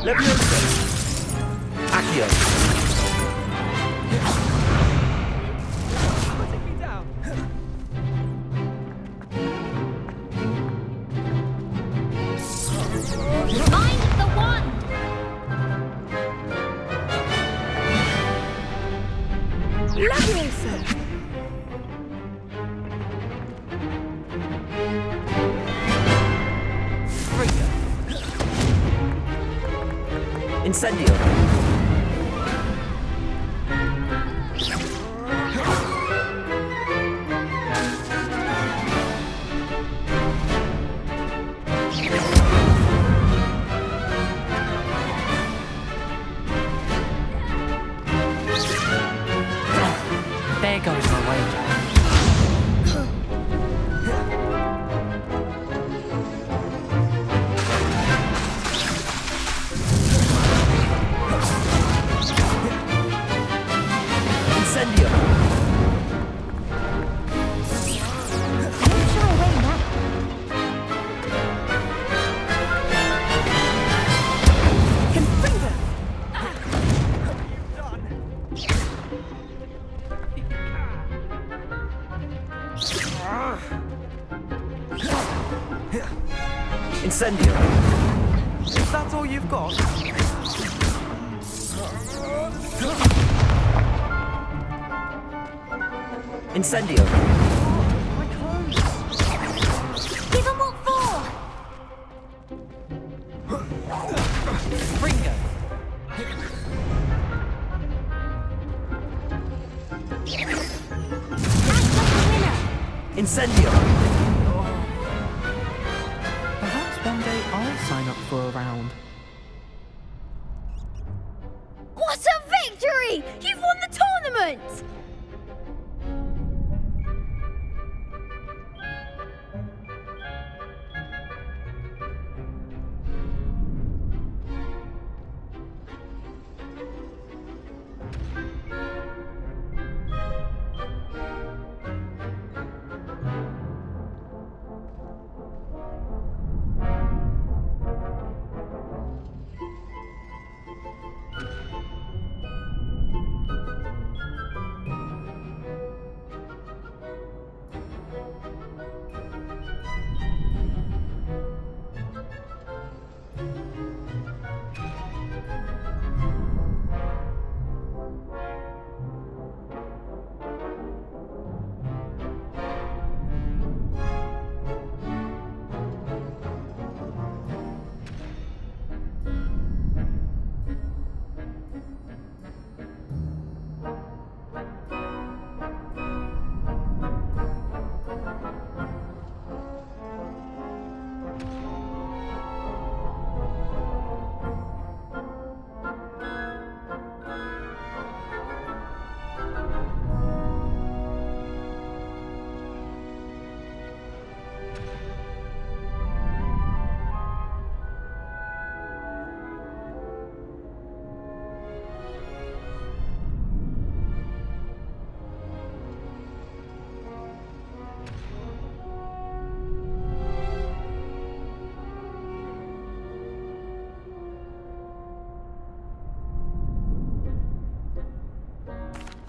Leviosa! Accio! Take me down! Mind the wand! Leviosa. Incendio! There goes my wager. Incendio! Don't shy away now. Confringo! Incendio! Is that all you've got? Incendio! Give him what for! Fringo. Incendio! Perhaps one day I'll sign up for a round. What a victory! You've won the tournament!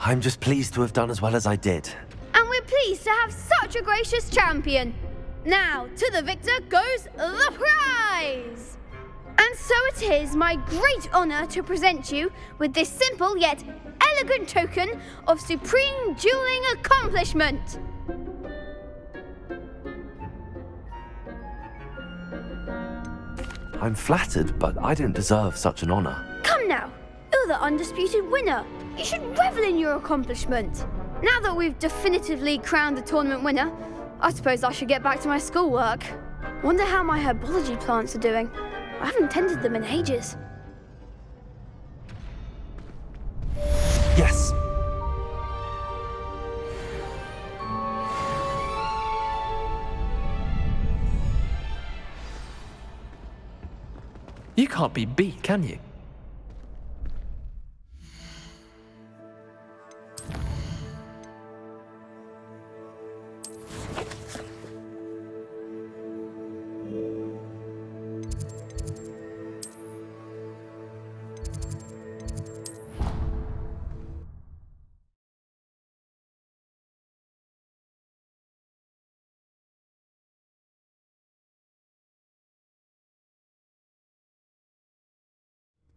I'm just pleased to have done as well as I did. And we're pleased to have such a gracious champion. Now, to the victor goes the prize! And so it is my great honour to present you with this simple yet elegant token of supreme dueling accomplishment. I'm flattered, but I don't deserve such an honour. Come now, you're the undisputed winner. You should revel in your accomplishment. Now that we've definitively crowned the tournament winner, I suppose I should get back to my schoolwork. Wonder how my herbology plants are doing. I haven't tended them in ages. Yes. You can't be beat, can you?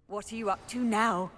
What are you up to now?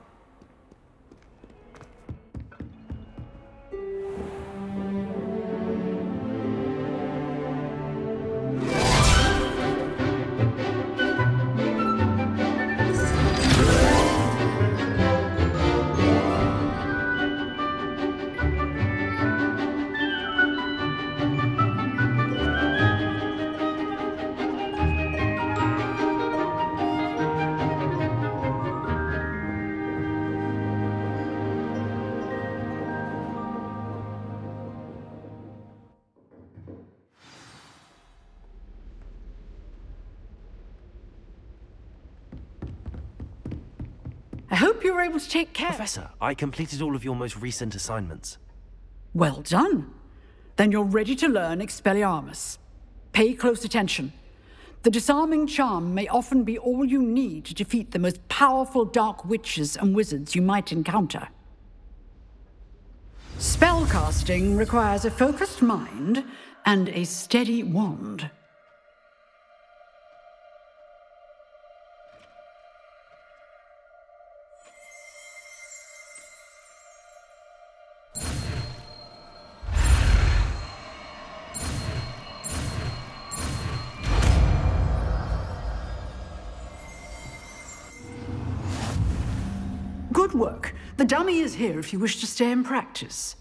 I hope you were able to take care. Professor, I completed all of your most recent assignments. Well done. Then you're ready to learn Expelliarmus. Pay close attention. The disarming charm may often be all you need to defeat the most powerful dark witches and wizards you might encounter. Spellcasting requires a focused mind and a steady wand. Good work. The dummy is here if you wish to stay and practice.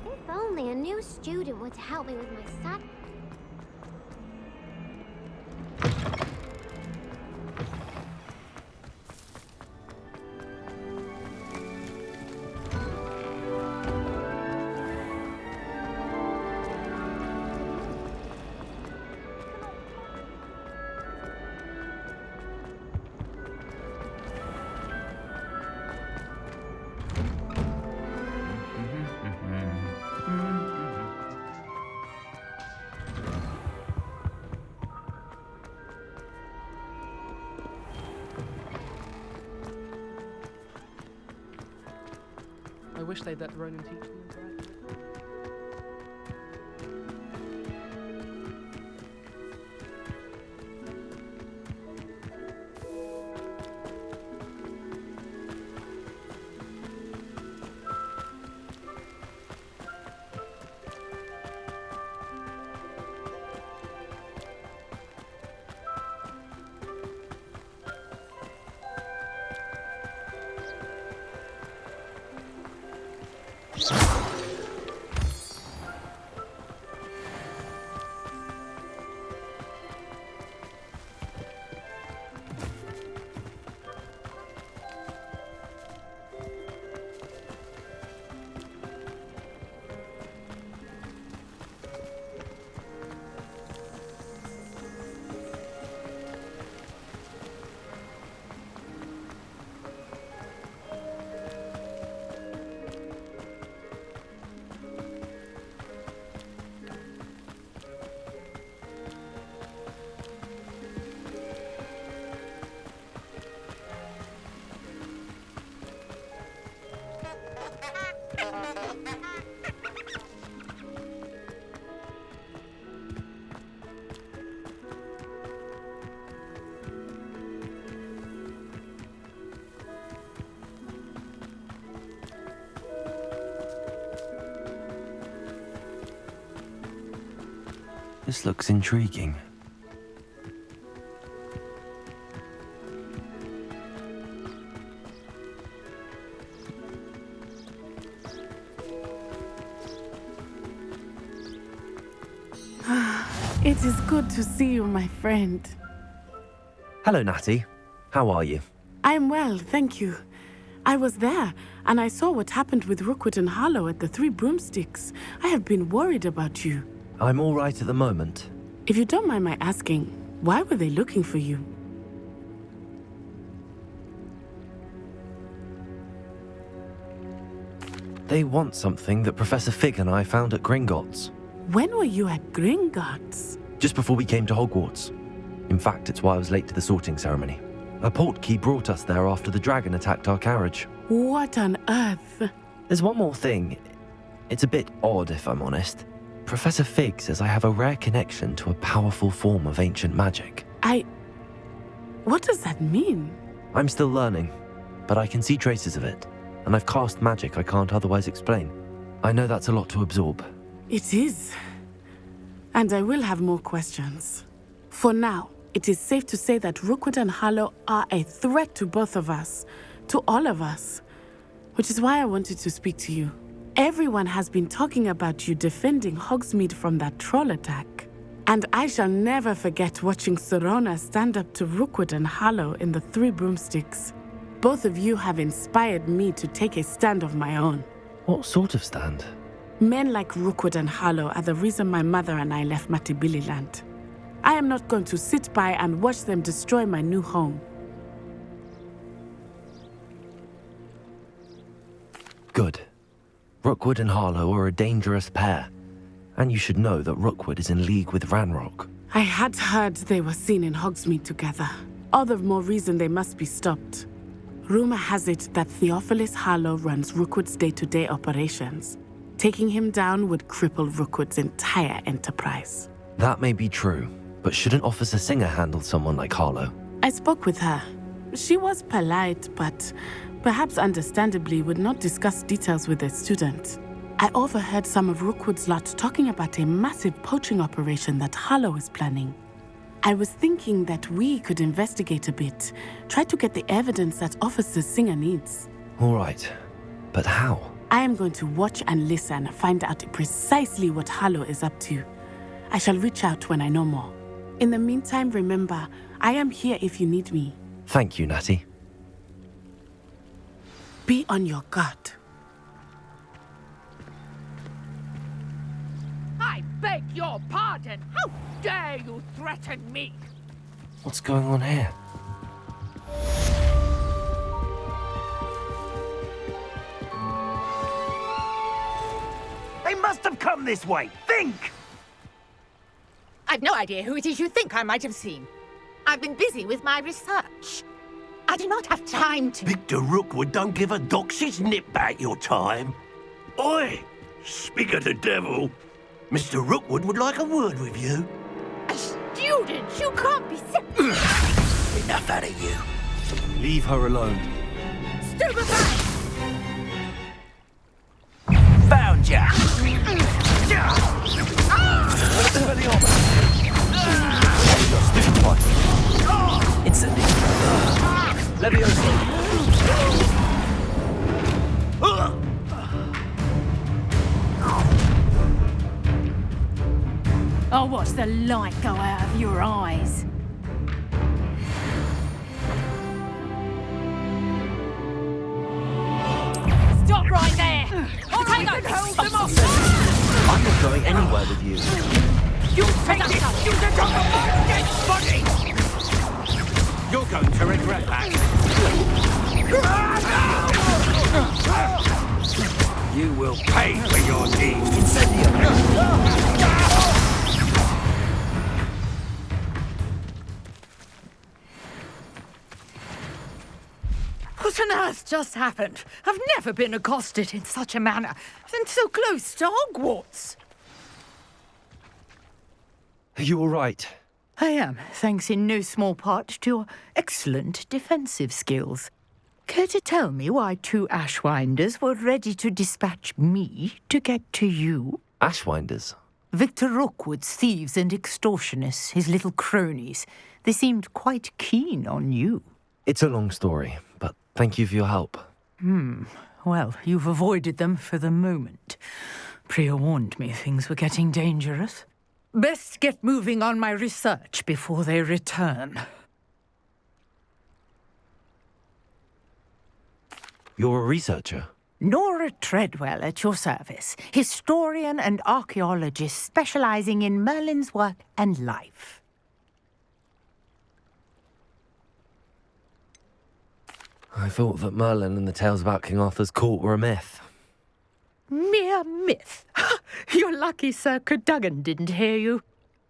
If only a new student were to help me with my study. I wish they'd let Ronan teach me. This looks intriguing. It is good to see you, my friend. Hello, Natty. How are you? I'm well, thank you. I was there, and I saw what happened with Rookwood and Harlow at the Three Broomsticks. I have been worried about you. I'm all right at the moment. If you don't mind my asking, why were they looking for you? They want something that Professor Fig and I found at Gringotts. When were you at Gringotts? Just before we came to Hogwarts. In fact, it's why I was late to the sorting ceremony. A portkey brought us there after the dragon attacked our carriage. What on earth? There's one more thing. It's a bit odd, if I'm honest. Professor Fig says I have a rare connection to a powerful form of ancient magic. What does that mean? I'm still learning, but I can see traces of it, and I've cast magic I can't otherwise explain. I know that's a lot to absorb. It is. And I will have more questions. For now, it is safe to say that Rookwood and Harlow are a threat to both of us, to all of us, which is why I wanted to speak to you. Everyone has been talking about you defending Hogsmeade from that troll attack. And I shall never forget watching Serona stand up to Rookwood and Harlow in the Three Broomsticks. Both of you have inspired me to take a stand of my own. What sort of stand? Men like Rookwood and Harlow are the reason my mother and I left Matibililand. I am not going to sit by and watch them destroy my new home. Good. Rookwood and Harlow are a dangerous pair. And you should know that Rookwood is in league with Ranrock. I had heard they were seen in Hogsmeade together. All the more reason they must be stopped. Rumor has it that Theophilus Harlow runs Rookwood's day-to-day operations. Taking him down would cripple Rookwood's entire enterprise. That may be true, but shouldn't Officer Singer handle someone like Harlow? I spoke with her. She was polite, but perhaps understandably would not discuss details with a student. I overheard some of Rookwood's lot talking about a massive poaching operation that Harlow is planning. I was thinking that we could investigate a bit, try to get the evidence that Officer Singer needs. All right, but how? I am going to watch and listen, find out precisely what Harlow is up to. I shall reach out when I know more. In the meantime, remember, I am here if you need me. Thank you, Natty. Be on your guard. I beg your pardon! How dare you threaten me? What's going on here? They must have come this way! Think! I've no idea who it is you think I might have seen. I've been busy with my research. I do not have time to... Victor Rookwood don't give a doxy's nip back your time. Oi! Speak of the devil. Mr. Rookwood would like a word with you. A student? You can't be Enough out of you. Leave her alone. Stupefy! Found ya! Instantly. Leviosa. I'll watch the light go out of your eyes. Stop right there! All right, hold them off! I'm not going anywhere with you. You take this! You take on the dead body! You're going to regret that. You will pay for your deeds. Incendio! What on earth just happened? I've never been accosted in such a manner, and so close to Hogwarts. Are you all right? I am, thanks in no small part to your excellent defensive skills. Care to tell me why two Ashwinders were ready to dispatch me to get to you? Ashwinders? Victor Rookwood's thieves and extortionists, his little cronies. They seemed quite keen on you. It's a long story, but thank you for your help. Well, you've avoided them for the moment. Priya warned me things were getting dangerous. Best get moving on my research before they return. You're a researcher? Nora Treadwell at your service, historian and archaeologist specializing in Merlin's work and life. I thought that Merlin and the tales about King Arthur's court were a myth. Mere myth. You're lucky Sir Cadogan didn't hear you.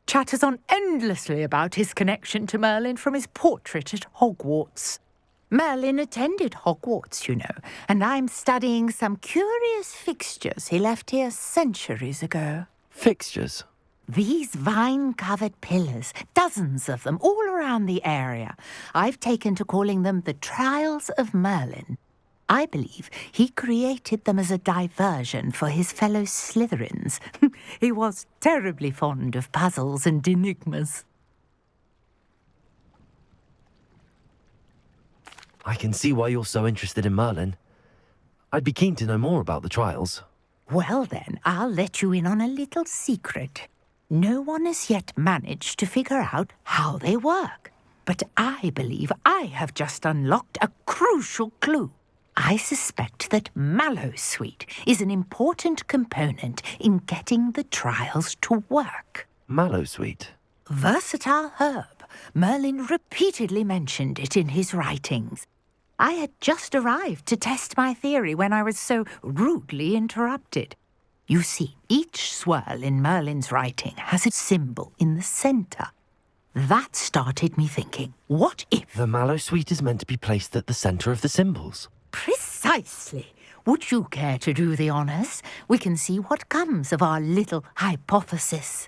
Chatters on endlessly about his connection to Merlin from his portrait at Hogwarts. Merlin attended Hogwarts, you know, and I'm studying some curious fixtures he left here centuries ago. Fixtures? These vine-covered pillars, dozens of them, all around the area. I've taken to calling them the Trials of Merlin. I believe he created them as a diversion for his fellow Slytherins. He was terribly fond of puzzles and enigmas. I can see why you're so interested in Merlin. I'd be keen to know more about the trials. Well then, I'll let you in on a little secret. No one has yet managed to figure out how they work. But I believe I have just unlocked a crucial clue. I suspect that Mallowsweet is an important component in getting the trials to work. Mallowsweet? Versatile herb. Merlin repeatedly mentioned it in his writings. I had just arrived to test my theory when I was so rudely interrupted. You see, each swirl in Merlin's writing has a symbol in the centre. That started me thinking, what if... The Mallowsweet is meant to be placed at the centre of the symbols. Precisely. Would you care to do the honours? We can see what comes of our little hypothesis.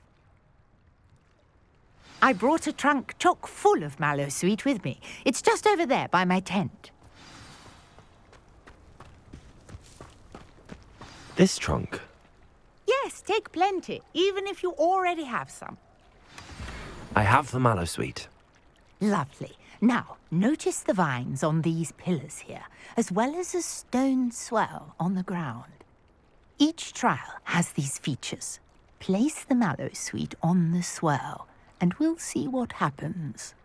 I brought a trunk chock full of Mallowsweet with me. It's just over there by my tent. This trunk? Yes, take plenty, even if you already have some. I have the Mallowsweet. Lovely. Now, notice the vines on these pillars here, as well as a stone swell on the ground. Each trial has these features. Place the Mallowsweet on the swell, and we'll see what happens.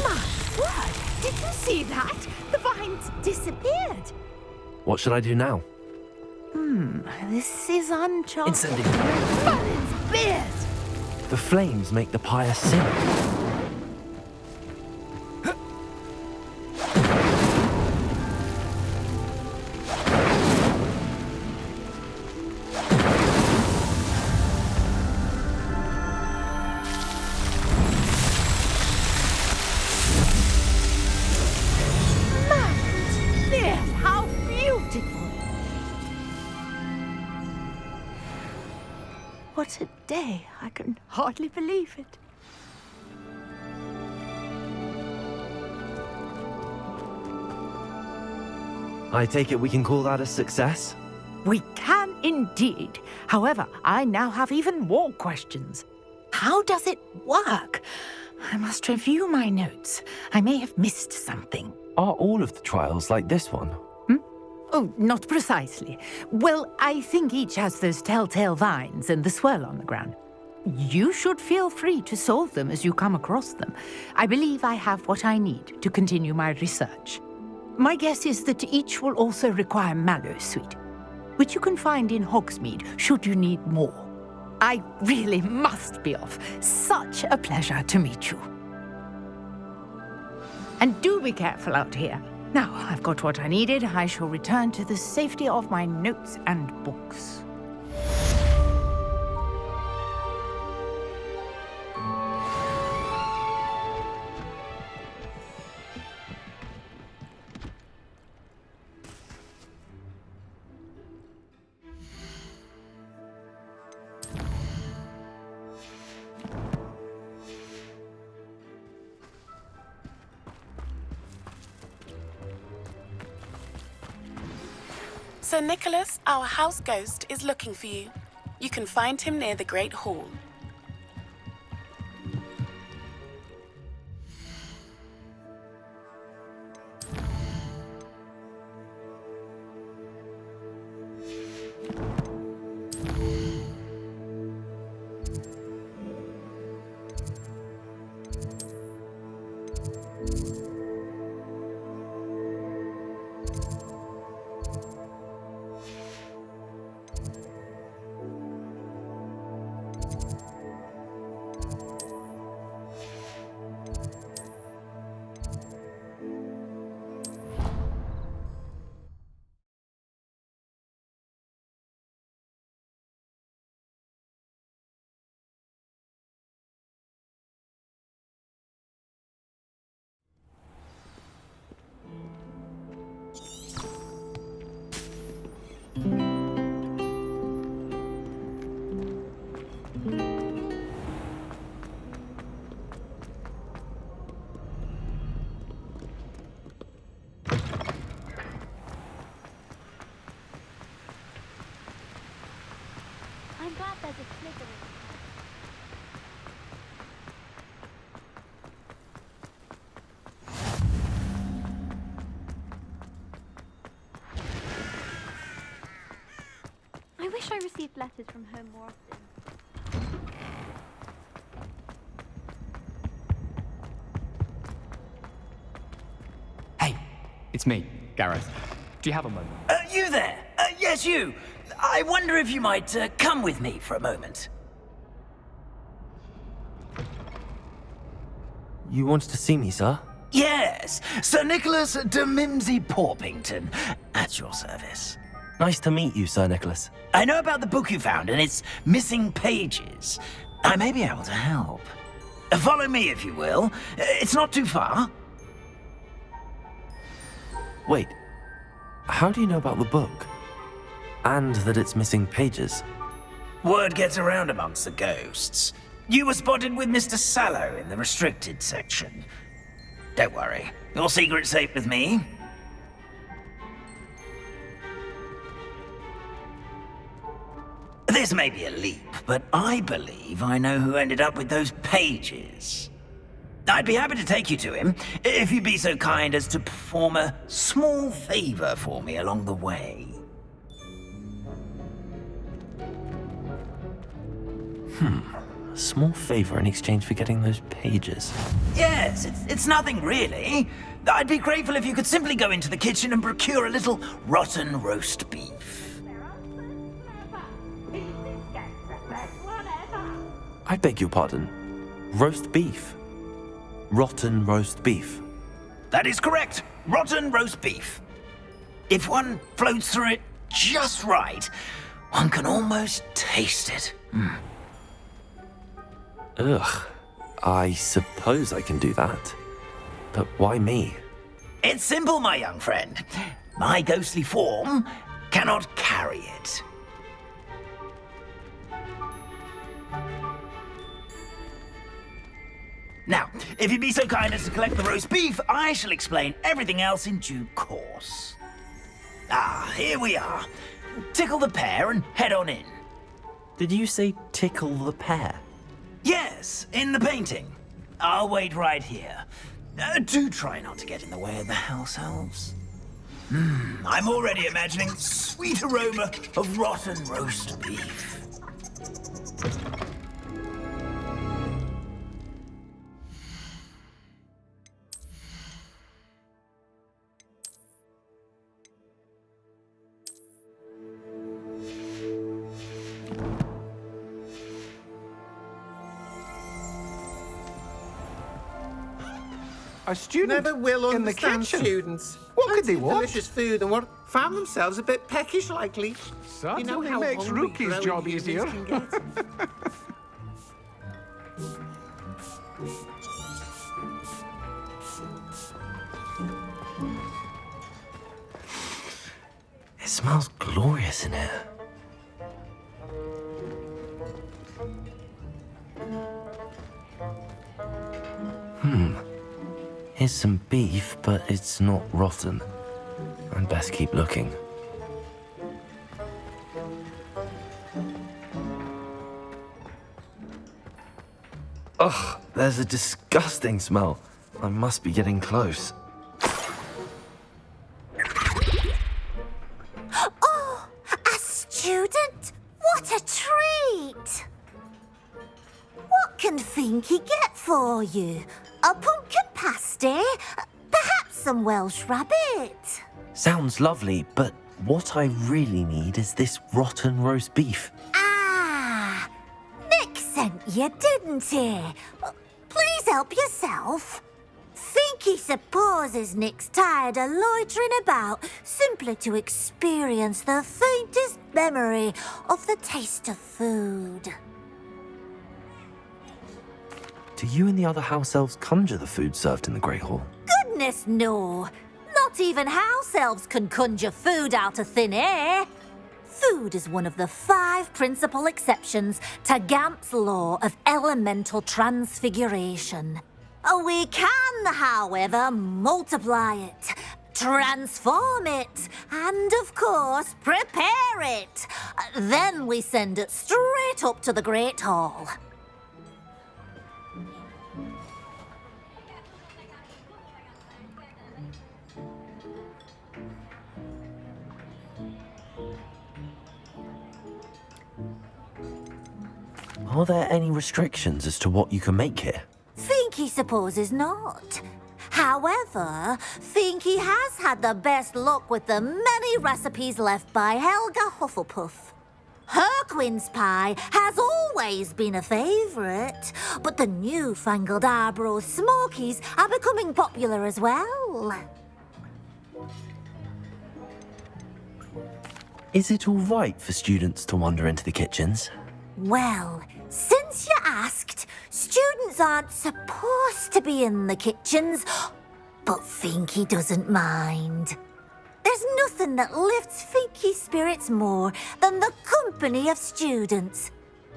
My word! Did you see that? The vines disappeared. What should I do now? This is uncharted. Incendiary. Merlin's beard! The flames make the pyre sink. Merlin's beard! How beautiful! What a day. I can hardly believe it. I take it we can call that a success? We can indeed. However, I now have even more questions. How does it work? I must review my notes. I may have missed something. Are all of the trials like this one? Oh, not precisely. Well, I think each has those telltale vines and the swirl on the ground. You should feel free to solve them as you come across them. I believe I have what I need to continue my research. My guess is that each will also require Mallowsweet, which you can find in Hogsmeade should you need more. I really must be off. Such a pleasure to meet you. And do be careful out here. Now I've got what I needed, I shall return to the safety of my notes and books. Sir Nicholas, our house ghost, is looking for you. You can find him near the Great Hall. I wish I received letters from home more often. It's me, Gareth. Do you have a moment? You there? Yes, you. I wonder if you might come with me for a moment. You wanted to see me, sir? Yes, Sir Nicholas de Mimsy Porpington, at your service. Nice to meet you, Sir Nicholas. I know about the book you found and its missing pages. I may be able to help. Follow me, if you will. It's not too far. Wait, how do you know about the book? And that it's missing pages? Word gets around amongst the ghosts. You were spotted with Mr. Sallow in the restricted section. Don't worry, your secret's safe with me. This may be a leap, but I believe I know who ended up with those pages. I'd be happy to take you to him, if you'd be so kind as to perform a small favor for me along the way. A small favor in exchange for getting those pages. Yes, it's nothing really. I'd be grateful if you could simply go into the kitchen and procure a little rotten roast beef. I beg your pardon. Roast beef? Rotten roast beef? That is correct. Rotten roast beef. If one floats through it just right, one can almost taste it. Ugh. I suppose I can do that. But why me? It's simple, my young friend. My ghostly form cannot carry it. Now, if you'd be so kind as to collect the roast beef, I shall explain everything else in due course. Ah, here we are. Tickle the pear and head on in. Did you say tickle the pear? Yes, in the painting. I'll wait right here. Do try not to get in the way of the house elves. I'm already imagining the sweet aroma of rotten roast beef. A student never will in the understand kitchen. students. What could they want? Delicious food and what found themselves a bit peckish likely. Certainly how makes hungry Rookie's growing job humans easier. can get. It smells glorious in here. Here's some beef, but it's not rotten. I'd best keep looking. Ugh, there's a disgusting smell. I must be getting close. Oh, a student? What a treat! What can Finky get for you? A pumpkin pasty? Perhaps some Welsh rabbit? Sounds lovely, but what I really need is this rotten roast beef. Ah, Nick sent you, didn't he? Please help yourself. Finky supposes Nick's tired of loitering about simply to experience the faintest memory of the taste of food. Do you and the other house elves conjure the food served in the Great Hall? Goodness, no. Not even house elves can conjure food out of thin air. Food is one of the 5 principal exceptions to Gamp's law of elemental transfiguration. We can, however, multiply it, transform it, and of course, prepare it. Then we send it straight up to the Great Hall. Are there any restrictions as to what you can make here? Finky supposes not. However, Finky has had the best luck with the many recipes left by Helga Hufflepuff. Her quince pie has always been a favourite, but the newfangled Arbroath Smokies are becoming popular as well. Is it all right for students to wander into the kitchens? Well, since you asked, students aren't supposed to be in the kitchens, but Finky doesn't mind. There's nothing that lifts Finky's spirits more than the company of students.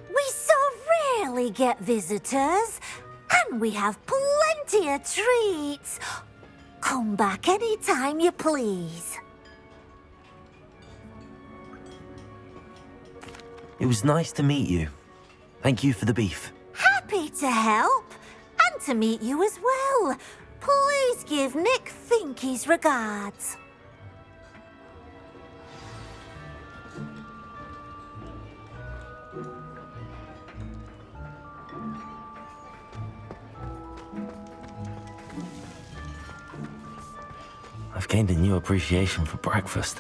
We so rarely get visitors, and we have plenty of treats. Come back any time you please. It was nice to meet you. Thank you for the beef. Happy to help, and to meet you as well. Please give Nick Finky's regards. I've gained a new appreciation for breakfast.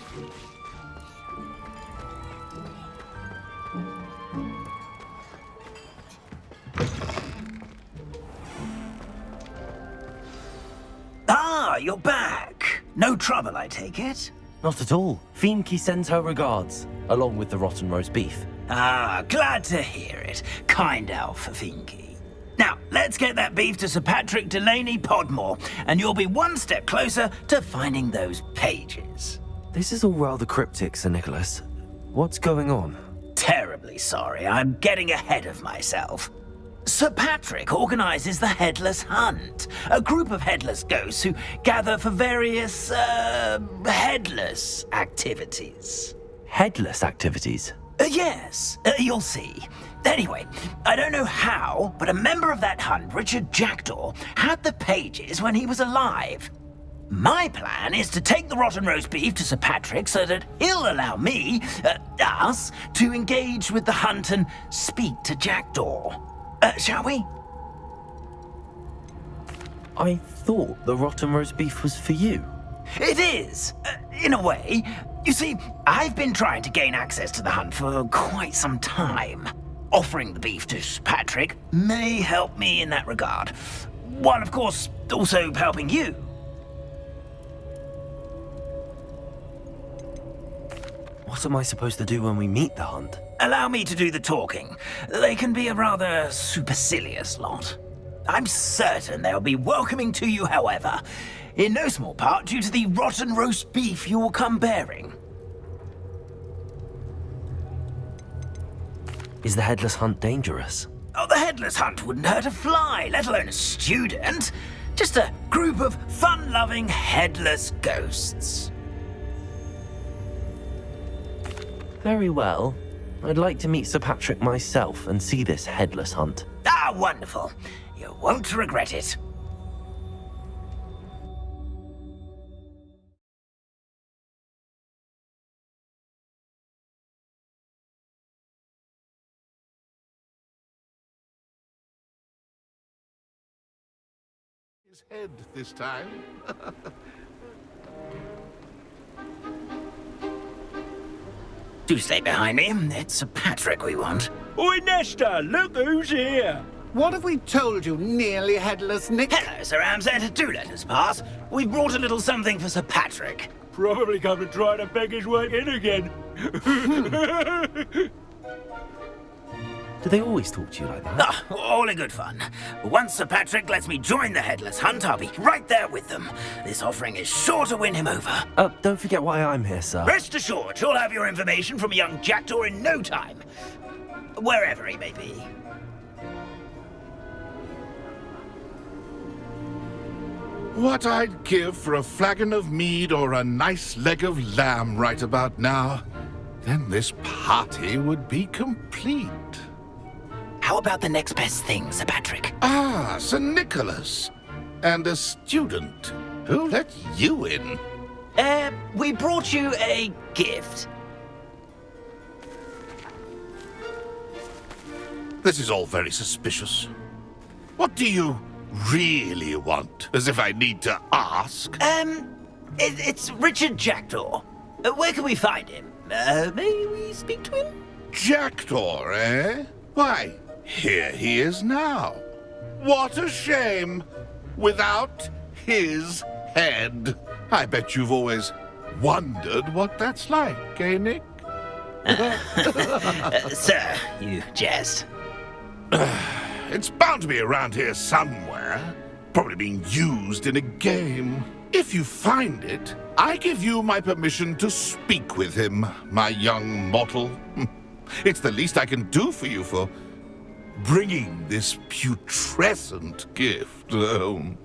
Ah, you're back. No trouble, I take it? Not at all. Finky sends her regards, along with the rotten roast beef. Ah, glad to hear it. Kind elf for Finky. Now, let's get that beef to Sir Patrick Delaney Podmore, and you'll be one step closer to finding those pages. This is all rather cryptic, Sir Nicholas. What's going on? Terribly sorry, I'm getting ahead of myself. Sir Patrick organises the Headless Hunt, a group of headless ghosts who gather for various, headless activities. Headless activities? Yes, you'll see. Anyway, I don't know how, but a member of that hunt, Richard Jackdaw, had the pages when he was alive. My plan is to take the rotten roast beef to Sir Patrick so that he'll allow me, us, to engage with the hunt and speak to Jackdaw. Shall we? I thought the rotten roast beef was for you. It is, in a way. You see, I've been trying to gain access to the hunt for quite some time. Offering the beef to Sir Patrick may help me in that regard, while of course also helping you. What am I supposed to do when we meet the hunt? Allow me to do the talking. They can be a rather supercilious lot. I'm certain they'll be welcoming to you, however, in no small part due to the rotten roast beef you'll come bearing. Is the Headless Hunt dangerous? Oh, the Headless Hunt wouldn't hurt a fly, let alone a student. Just a group of fun-loving headless ghosts. Very well. I'd like to meet Sir Patrick myself and see this Headless Hunt. Ah, wonderful. You won't regret it. His head this time. Do stay behind me. It's Sir Patrick we want. Oi, Nesta, look who's here. What have we told you, nearly headless Nick? Hello, Sir Ramsay. Do let us pass. We've brought a little something for Sir Patrick. Probably come to try to beg his way in again. Do they always talk to you like that? Ah, all in good fun. Once Sir Patrick lets me join the Headless Hunt, I'll be right there with them. This offering is sure to win him over. Don't forget why I'm here, sir. Rest assured, you'll have your information from a young Jackdaw in no time. Wherever he may be. What I'd give for a flagon of mead or a nice leg of lamb right about now. Then this party would be complete. How about the next best thing, Sir Patrick? Ah, Sir Nicholas. And a student. Who let you in? We brought you a gift. This is all very suspicious. What do you really want? As if I need to ask. It's Richard Jackdaw. Where can we find him? May we speak to him? Jackdaw, eh? Why, here he is now. What a shame. Without his head. I bet you've always wondered what that's like, eh, Nick? Sir, you jest. It's bound to be around here somewhere. Probably being used in a game. If you find it, I give you my permission to speak with him, my young mortal. It's the least I can do for you for bringing this putrescent gift home.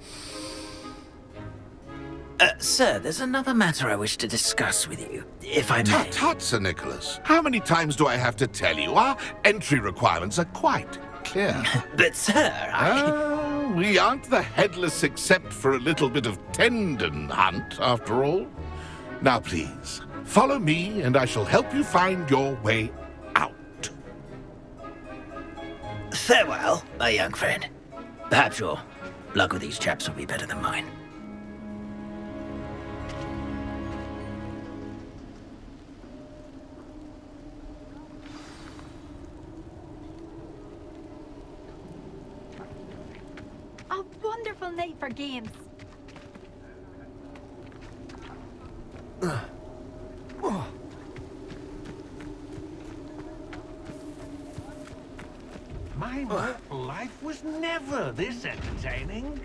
Sir, there's another matter I wish to discuss with you, if I may. Tut, tut, Sir Nicholas. How many times do I have to tell you? Our entry requirements are quite clear. But, sir, we aren't the headless except for a little bit of tendon hunt, after all. Now, please, follow me, and I shall help you find your way out. Farewell, my young friend. Perhaps your luck with these chaps will be better than mine. A wonderful night for games. My mortal life was never this entertaining.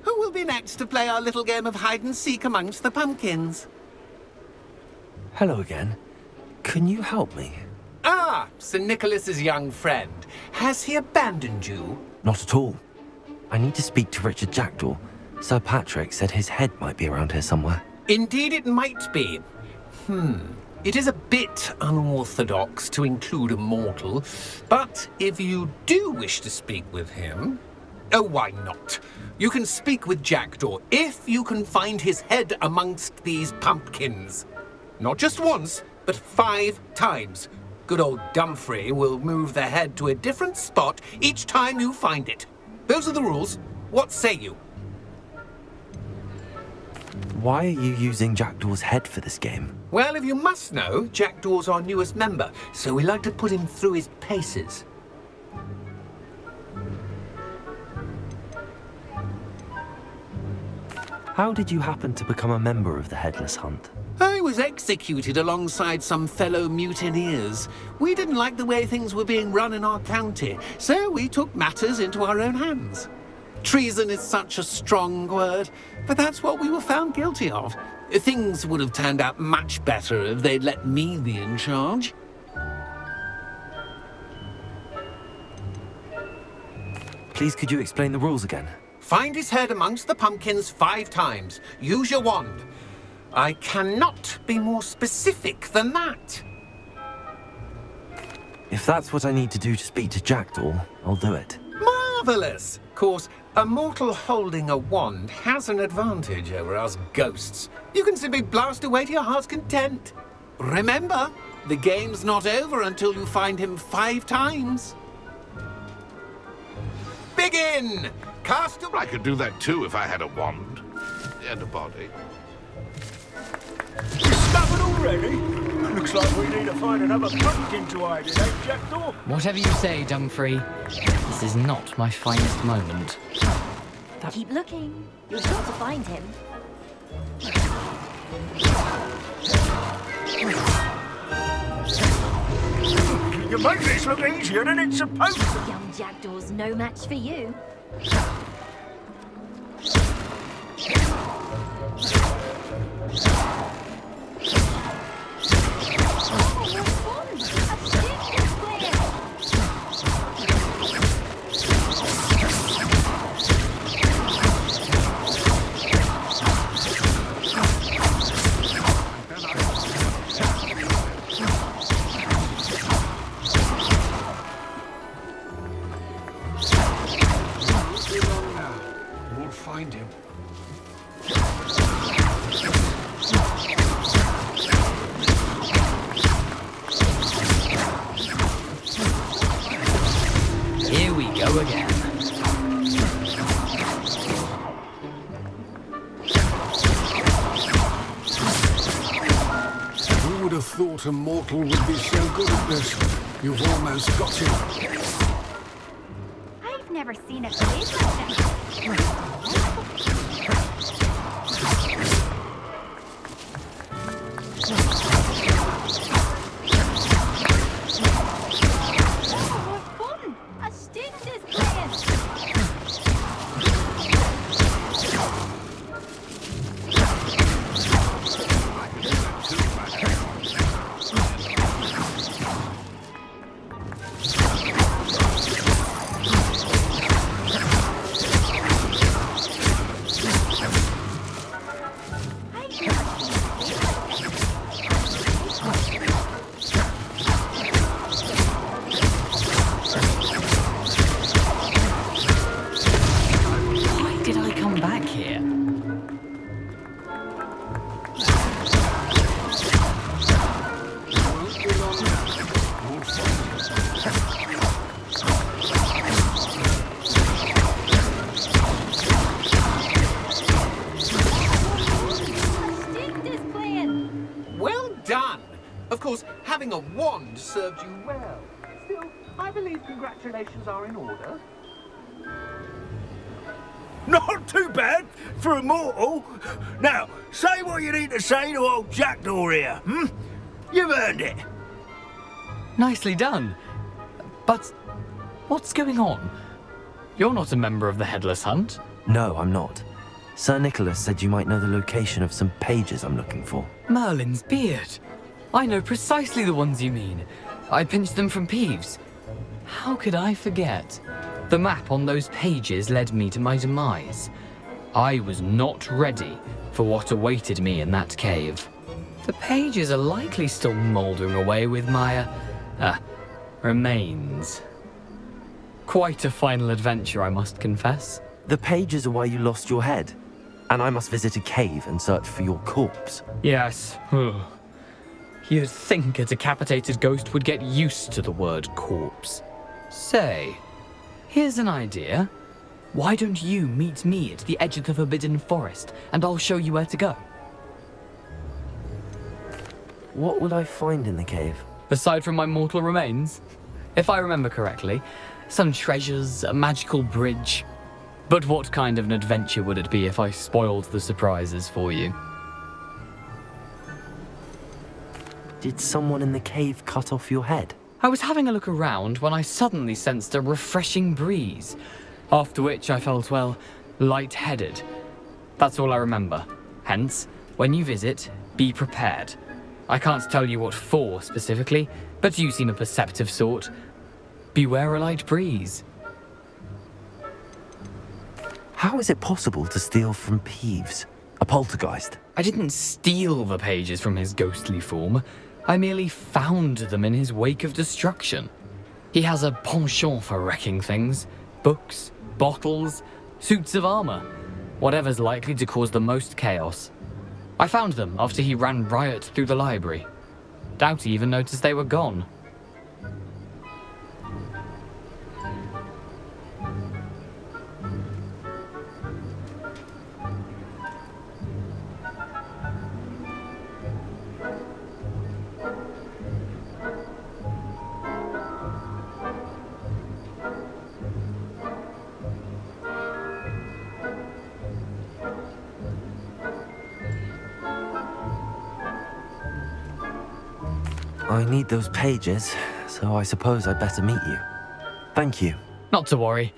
Who will be next to play our little game of hide-and-seek amongst the pumpkins? Hello again. Can you help me? Ah, Sir Nicholas's young friend. Has he abandoned you? Not at all. I need to speak to Richard Jackdaw. Sir Patrick said his head might be around here somewhere. Indeed it might be. It is a bit unorthodox to include a mortal, but if you do wish to speak with him... Oh, why not? You can speak with Jackdaw if you can find his head amongst these pumpkins. Not just once, but 5 times. Good old Dumfrey will move the head to a different spot each time you find it. Those are the rules. What say you? Why are you using Jackdaw's head for this game? Well, if you must know, Jackdaw's our newest member, so we like to put him through his paces. How did you happen to become a member of the Headless Hunt? I was executed alongside some fellow mutineers. We didn't like the way things were being run in our county, so we took matters into our own hands. Treason is such a strong word, but that's what we were found guilty of. Things would have turned out much better if they'd let me be in charge. Please, could you explain the rules again? Find his head amongst the pumpkins 5 times. Use your wand. I cannot be more specific than that. If that's what I need to do to speak to Jackdaw, I'll do it. Marvellous! Of course, a mortal holding a wand has an advantage over us ghosts. You can simply blast away to your heart's content. Remember, the game's not over until you find him 5 times. Begin! Cast a... I could do that too if I had a wand and a body. Discovered already? Looks like we need to find another pumpkin to hide in, eh, Jackdaw? Whatever you say, Dumfrey. This is not my finest moment. Keep looking. You're sure to find him. You make this look easier than it's supposed to. Young Jackdaw's no match for you. have thought a mortal would be so good at this? You've almost got him. I've never seen a face like that. Having a wand served you well. Still, I believe congratulations are in order. Not too bad for a mortal. Now, say what you need to say to old Jackdaw here, hmm? You've earned it. Nicely done. But what's going on? You're not a member of the Headless Hunt. No, I'm not. Sir Nicholas said you might know the location of some pages I'm looking for. Merlin's beard. I know precisely the ones you mean. I pinched them from Peeves. How could I forget? The map on those pages led me to my demise. I was not ready for what awaited me in that cave. The pages are likely still mouldering away with my, remains. Quite a final adventure, I must confess. The pages are why you lost your head, and I must visit a cave and search for your corpse. Yes. You'd think a decapitated ghost would get used to the word corpse. Say, here's an idea. Why don't you meet me at the edge of the Forbidden Forest, and I'll show you where to go? What will I find in the cave? Aside from my mortal remains? If I remember correctly, some treasures, a magical bridge. But what kind of an adventure would it be if I spoiled the surprises for you? Did someone in the cave cut off your head? I was having a look around when I suddenly sensed a refreshing breeze, after which I felt, well, lightheaded. That's all I remember. Hence, when you visit, be prepared. I can't tell you what for specifically, but you seem a perceptive sort. Beware a light breeze. How is it possible to steal from Peeves, a poltergeist? I didn't steal the pages from his ghostly form. I merely found them in his wake of destruction. He has a penchant for wrecking things. Books, bottles, suits of armor. Whatever's likely to cause the most chaos. I found them after he ran riot through the library. Doubt he even noticed they were gone. I need those pages, so I suppose I'd better meet you. Thank you. Not to worry.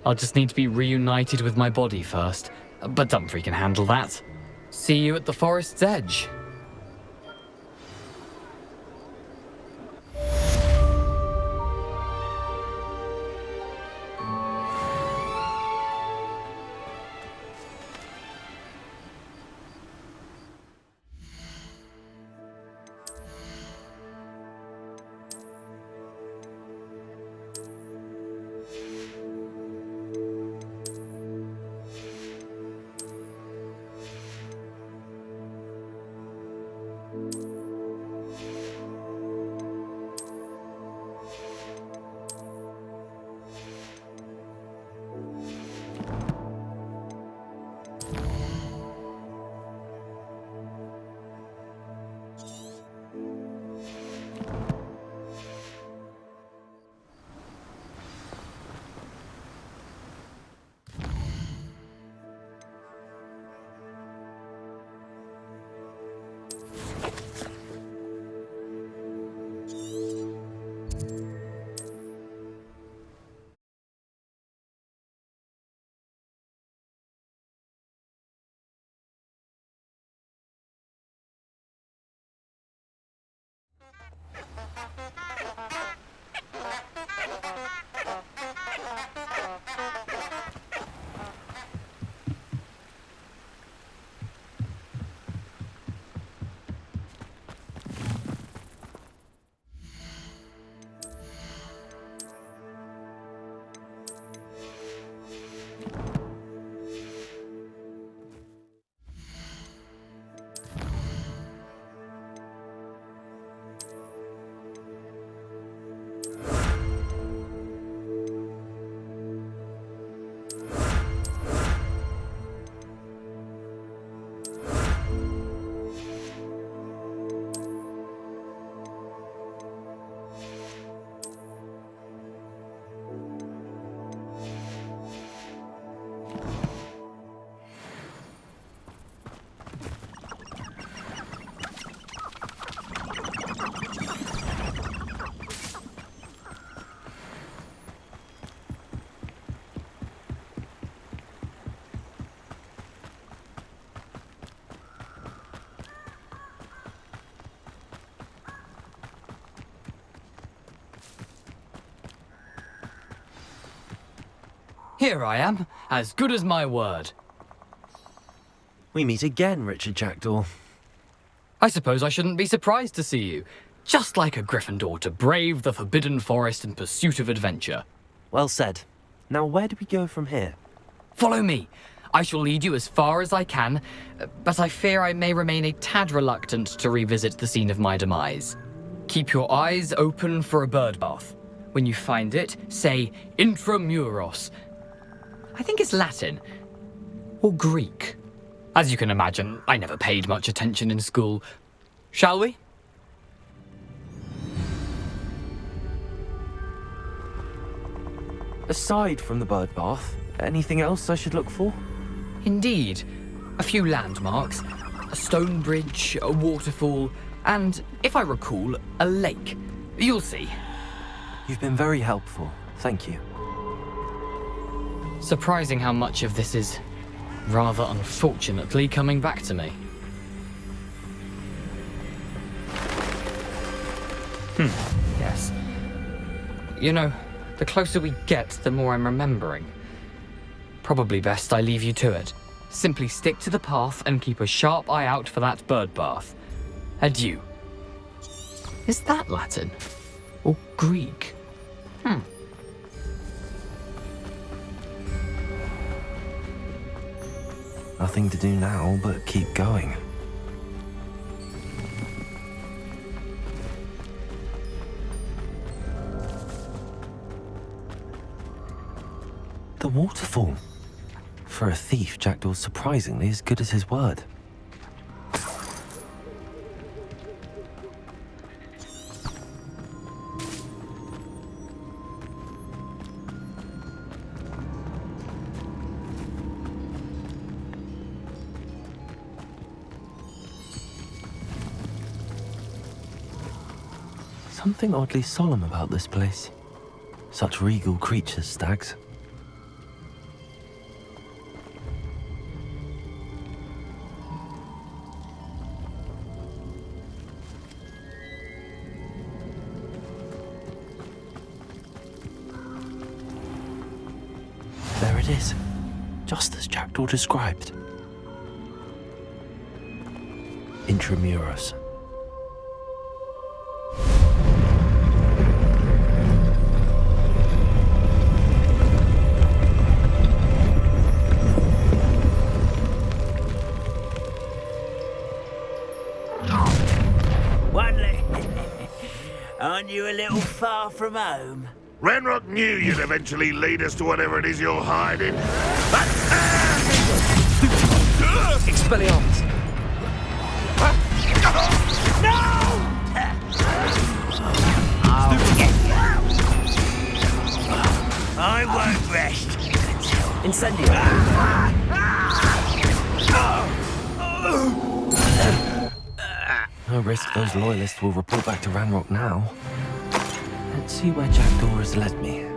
I'll just need to be reunited with my body first. But Dumfries can handle that. See you at the forest's edge. Here I am, as good as my word. We meet again, Richard Jackdaw. I suppose I shouldn't be surprised to see you. Just like a Gryffindor to brave the Forbidden Forest in pursuit of adventure. Well said. Now where do we go from here? Follow me. I shall lead you as far as I can, but I fear I may remain a tad reluctant to revisit the scene of my demise. Keep your eyes open for a bird bath. When you find it, say intramuros. I think it's Latin. Or Greek. As you can imagine, I never paid much attention in school. Shall we? Aside from the bird bath, anything else I should look for? Indeed. A few landmarks. A stone bridge, a waterfall, and, if I recall, a lake. You'll see. You've been very helpful. Thank you. Surprising how much of this is, rather unfortunately, coming back to me. Yes. You know, the closer we get, the more I'm remembering. Probably best I leave you to it. Simply stick to the path and keep a sharp eye out for that bird bath. Adieu. Is that Latin? Or Greek? Nothing to do now but keep going. The waterfall. For a thief, Jackdaw's surprisingly as good as his word. Something oddly solemn about this place. Such regal creatures, stags. There it is, just as Jackdaw described. Intramuros. Aren't you a little far from home? Ranrock knew you'd eventually lead us to whatever it is you're hiding. Expelliarmus! I won't rest. Incendio! No risk those loyalists will report back to Ranrock now. Let's see where Jackdaw has led me.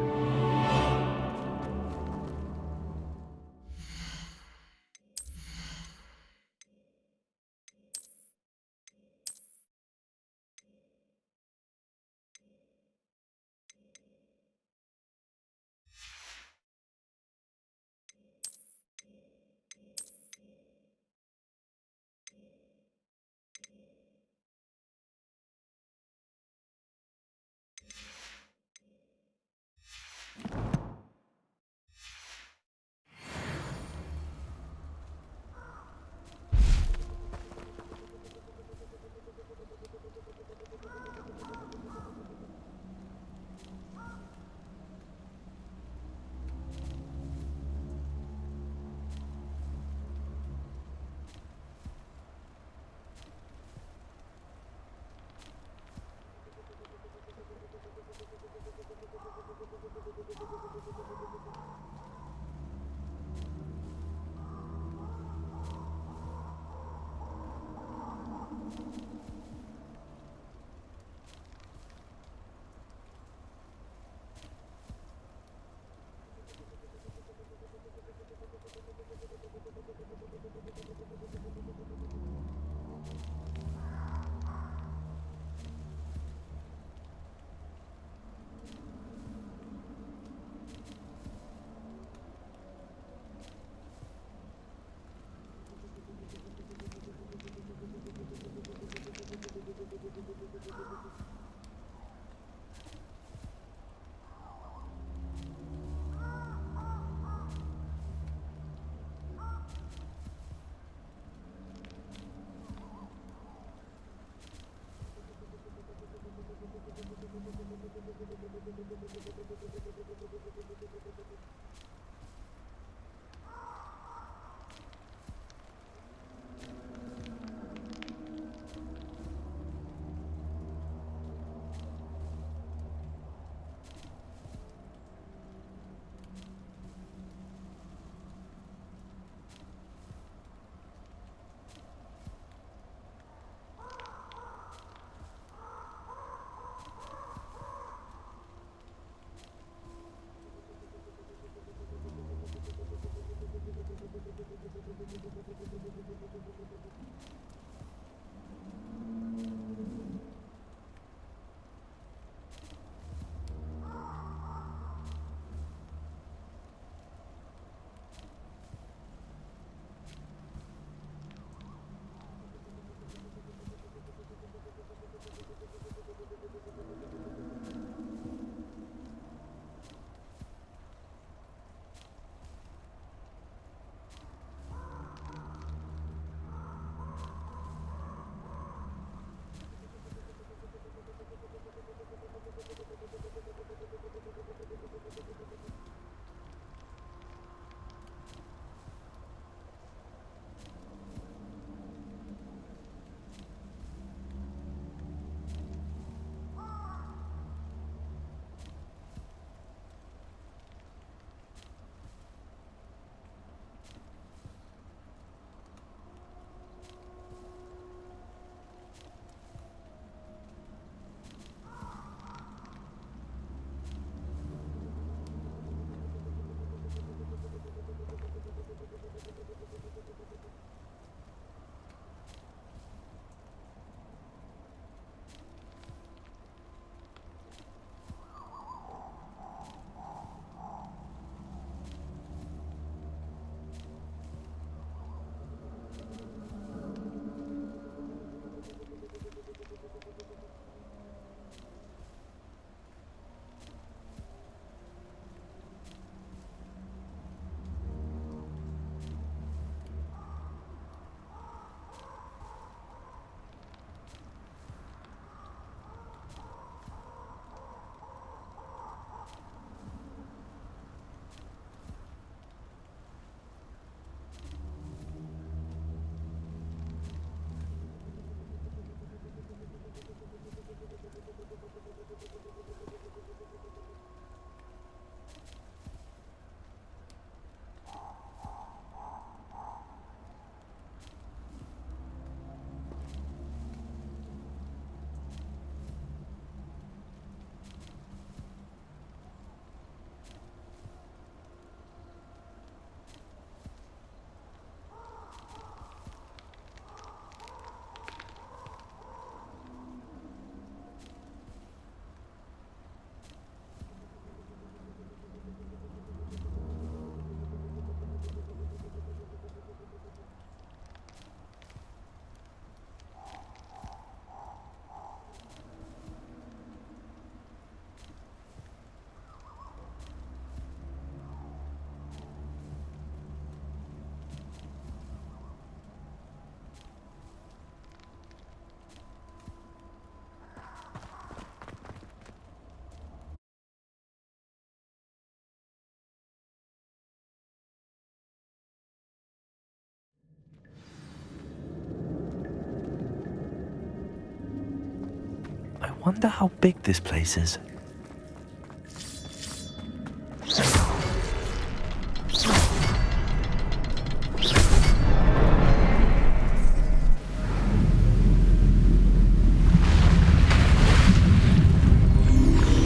Wonder how big this place is.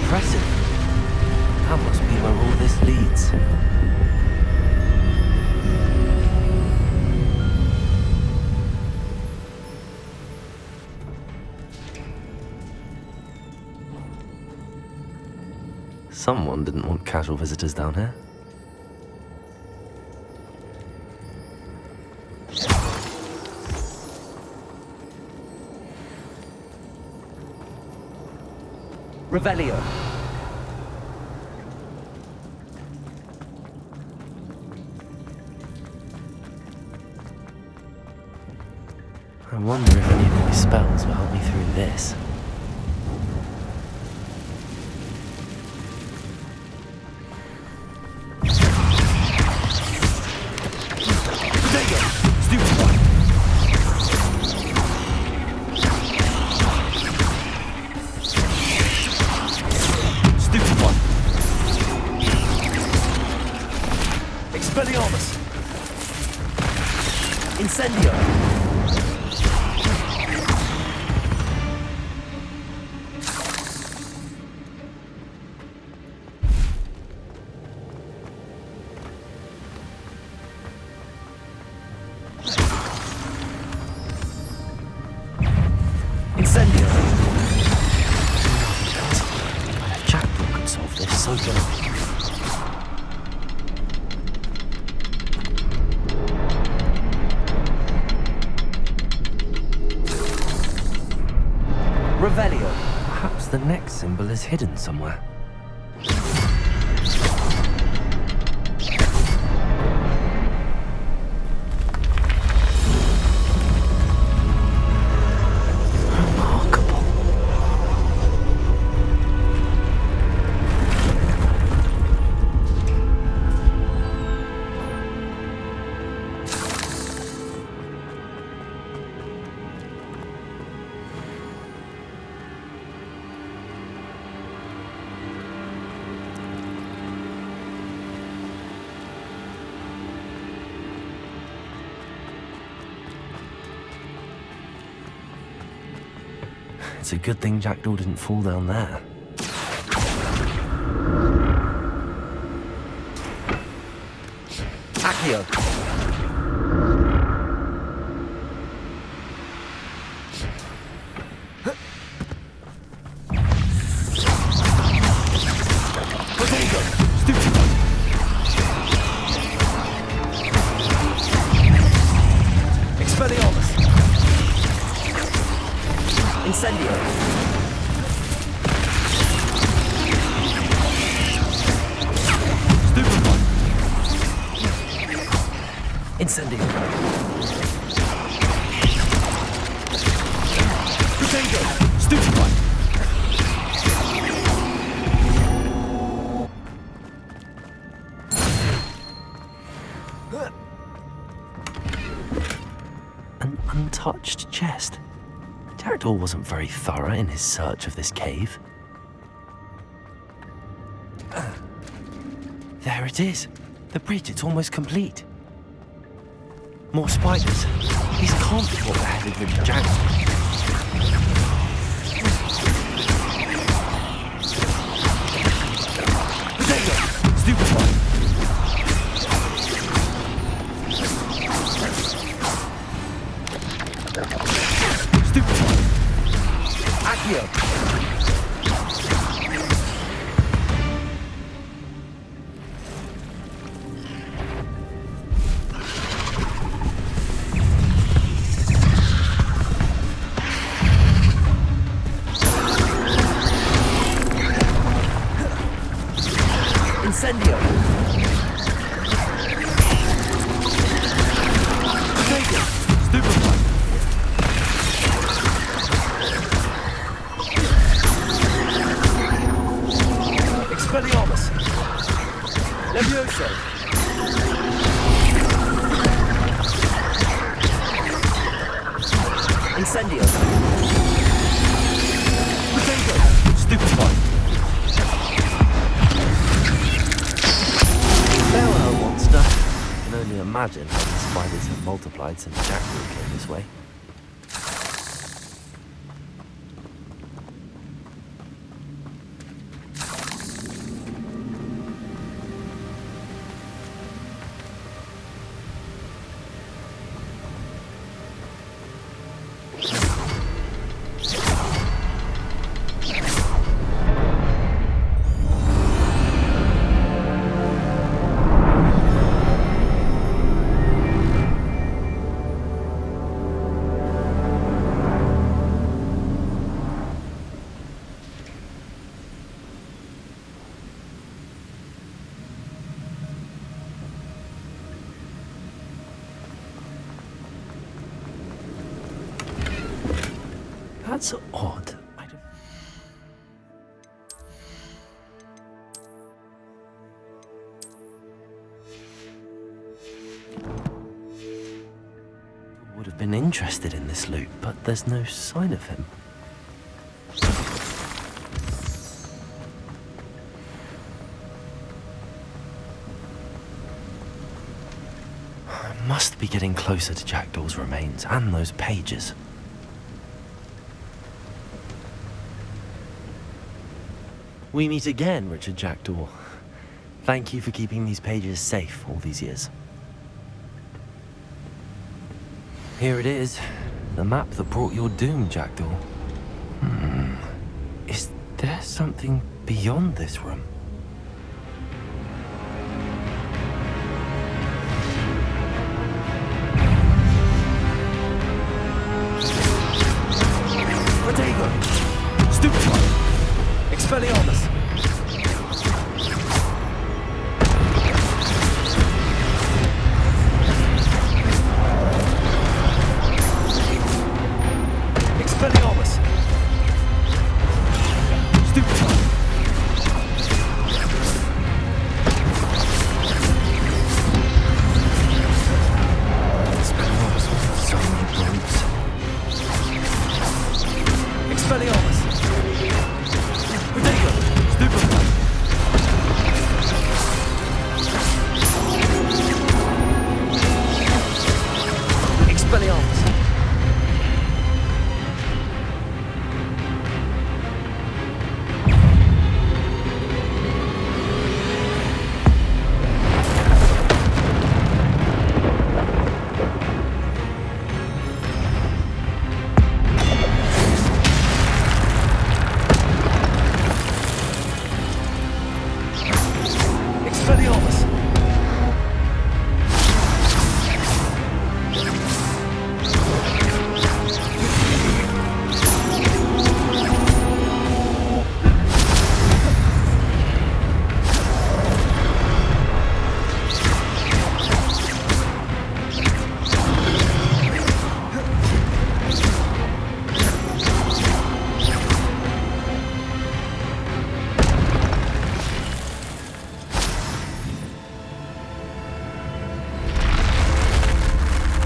Impressive. That must be where all this leads. Someone didn't want casual visitors down here. Revelio. I wonder if any of my spells will help me through this. Expelliarmus! Incendio! Incendio! If Jackdaw could solve this, so can I. Revelio. Perhaps the next symbol is hidden somewhere. Remarkable. It's a good thing Jackdaw didn't fall down there. Accio! Potato! Stupid! Expelliarmus! Incendio! Stupid one! Incendio! Potato! Stupid one! An untouched chest. Jackdaw wasn't very thorough in his search of this cave. There it is. The bridge, it's almost complete. More spiders. These can't be what the headed ridge Jackdaw. Potato! Stupid one! Stupid one! Accio! Incendio! Potato! Stupid one! imagine how these spiders have multiplied since Jackdaw came this way. That's odd. Would have been interested in this loot, but there's no sign of him. I must be getting closer to Jackdaw's remains and those pages. We meet again, Richard Jackdaw. Thank you for keeping these pages safe all these years. Here it is, the map that brought your doom, Jackdaw. Is there something beyond this room? Protego! Stupid one! Expelliarmus! Expelliarmus! Stupid one! Expelliarmus with so many brutes. Expelliarmus! Protego! Stupid one! Expelliarmus! Expelliarmus!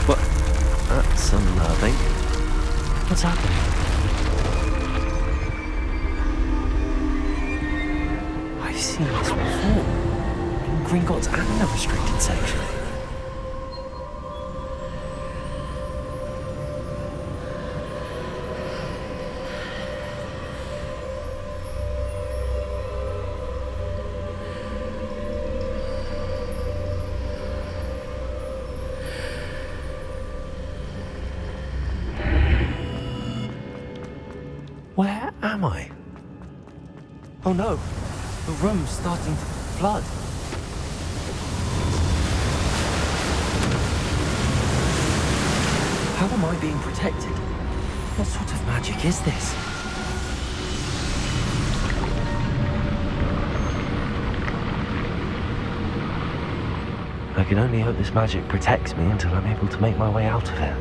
What? That's unnerving. What's happening? I've seen this before. In Gringotts and the restricted section. Where am I? Oh no, the room's starting to flood. How am I being protected? What sort of magic is this? I can only hope this magic protects me until I'm able to make my way out of here.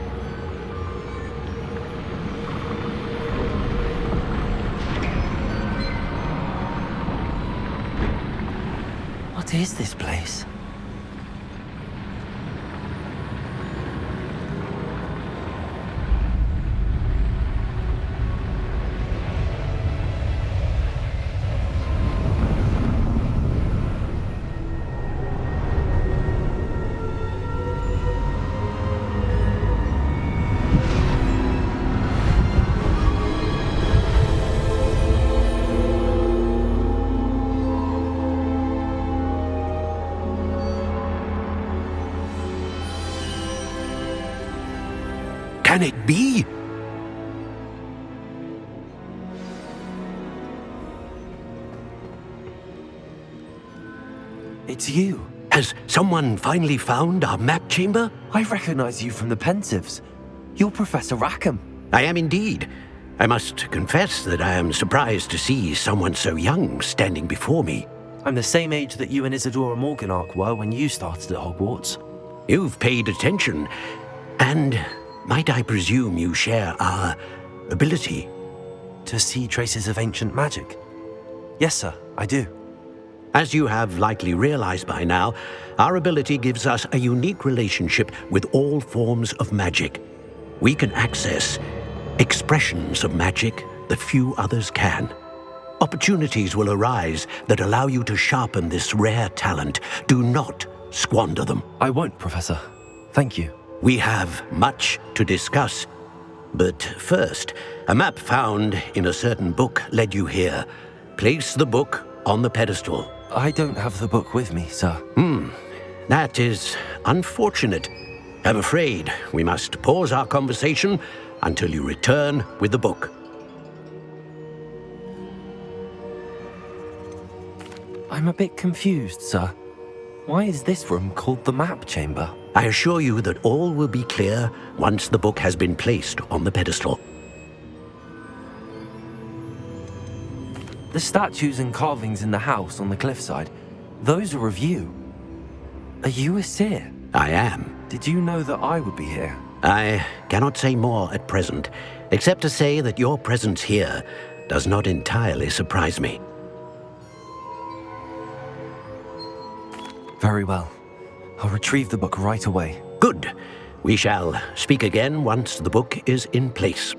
What is this place? Can it be? It's you. Has someone finally found our map chamber? I recognize you from the Pensives. You're Professor Rackham. I am indeed. I must confess that I am surprised to see someone so young standing before me. I'm the same age that you and Isadora Morganach were when you started at Hogwarts. You've paid attention, and might I presume you share our ability? To see traces of ancient magic? Yes, sir, I do. As you have likely realized by now, our ability gives us a unique relationship with all forms of magic. We can access expressions of magic that few others can. Opportunities will arise that allow you to sharpen this rare talent. Do not squander them. I won't, Professor. Thank you. We have much to discuss. But first, a map found in a certain book led you here. Place the book on the pedestal. I don't have the book with me, sir. That is unfortunate. I'm afraid we must pause our conversation until you return with the book. I'm a bit confused, sir. Why is this room called the map chamber? I assure you that all will be clear once the book has been placed on the pedestal. The statues and carvings in the house on the cliffside, those are of you. Are you a seer? I am. Did you know that I would be here? I cannot say more at present, except to say that your presence here does not entirely surprise me. Very well. I'll retrieve the book right away. Good. We shall speak again once the book is in place.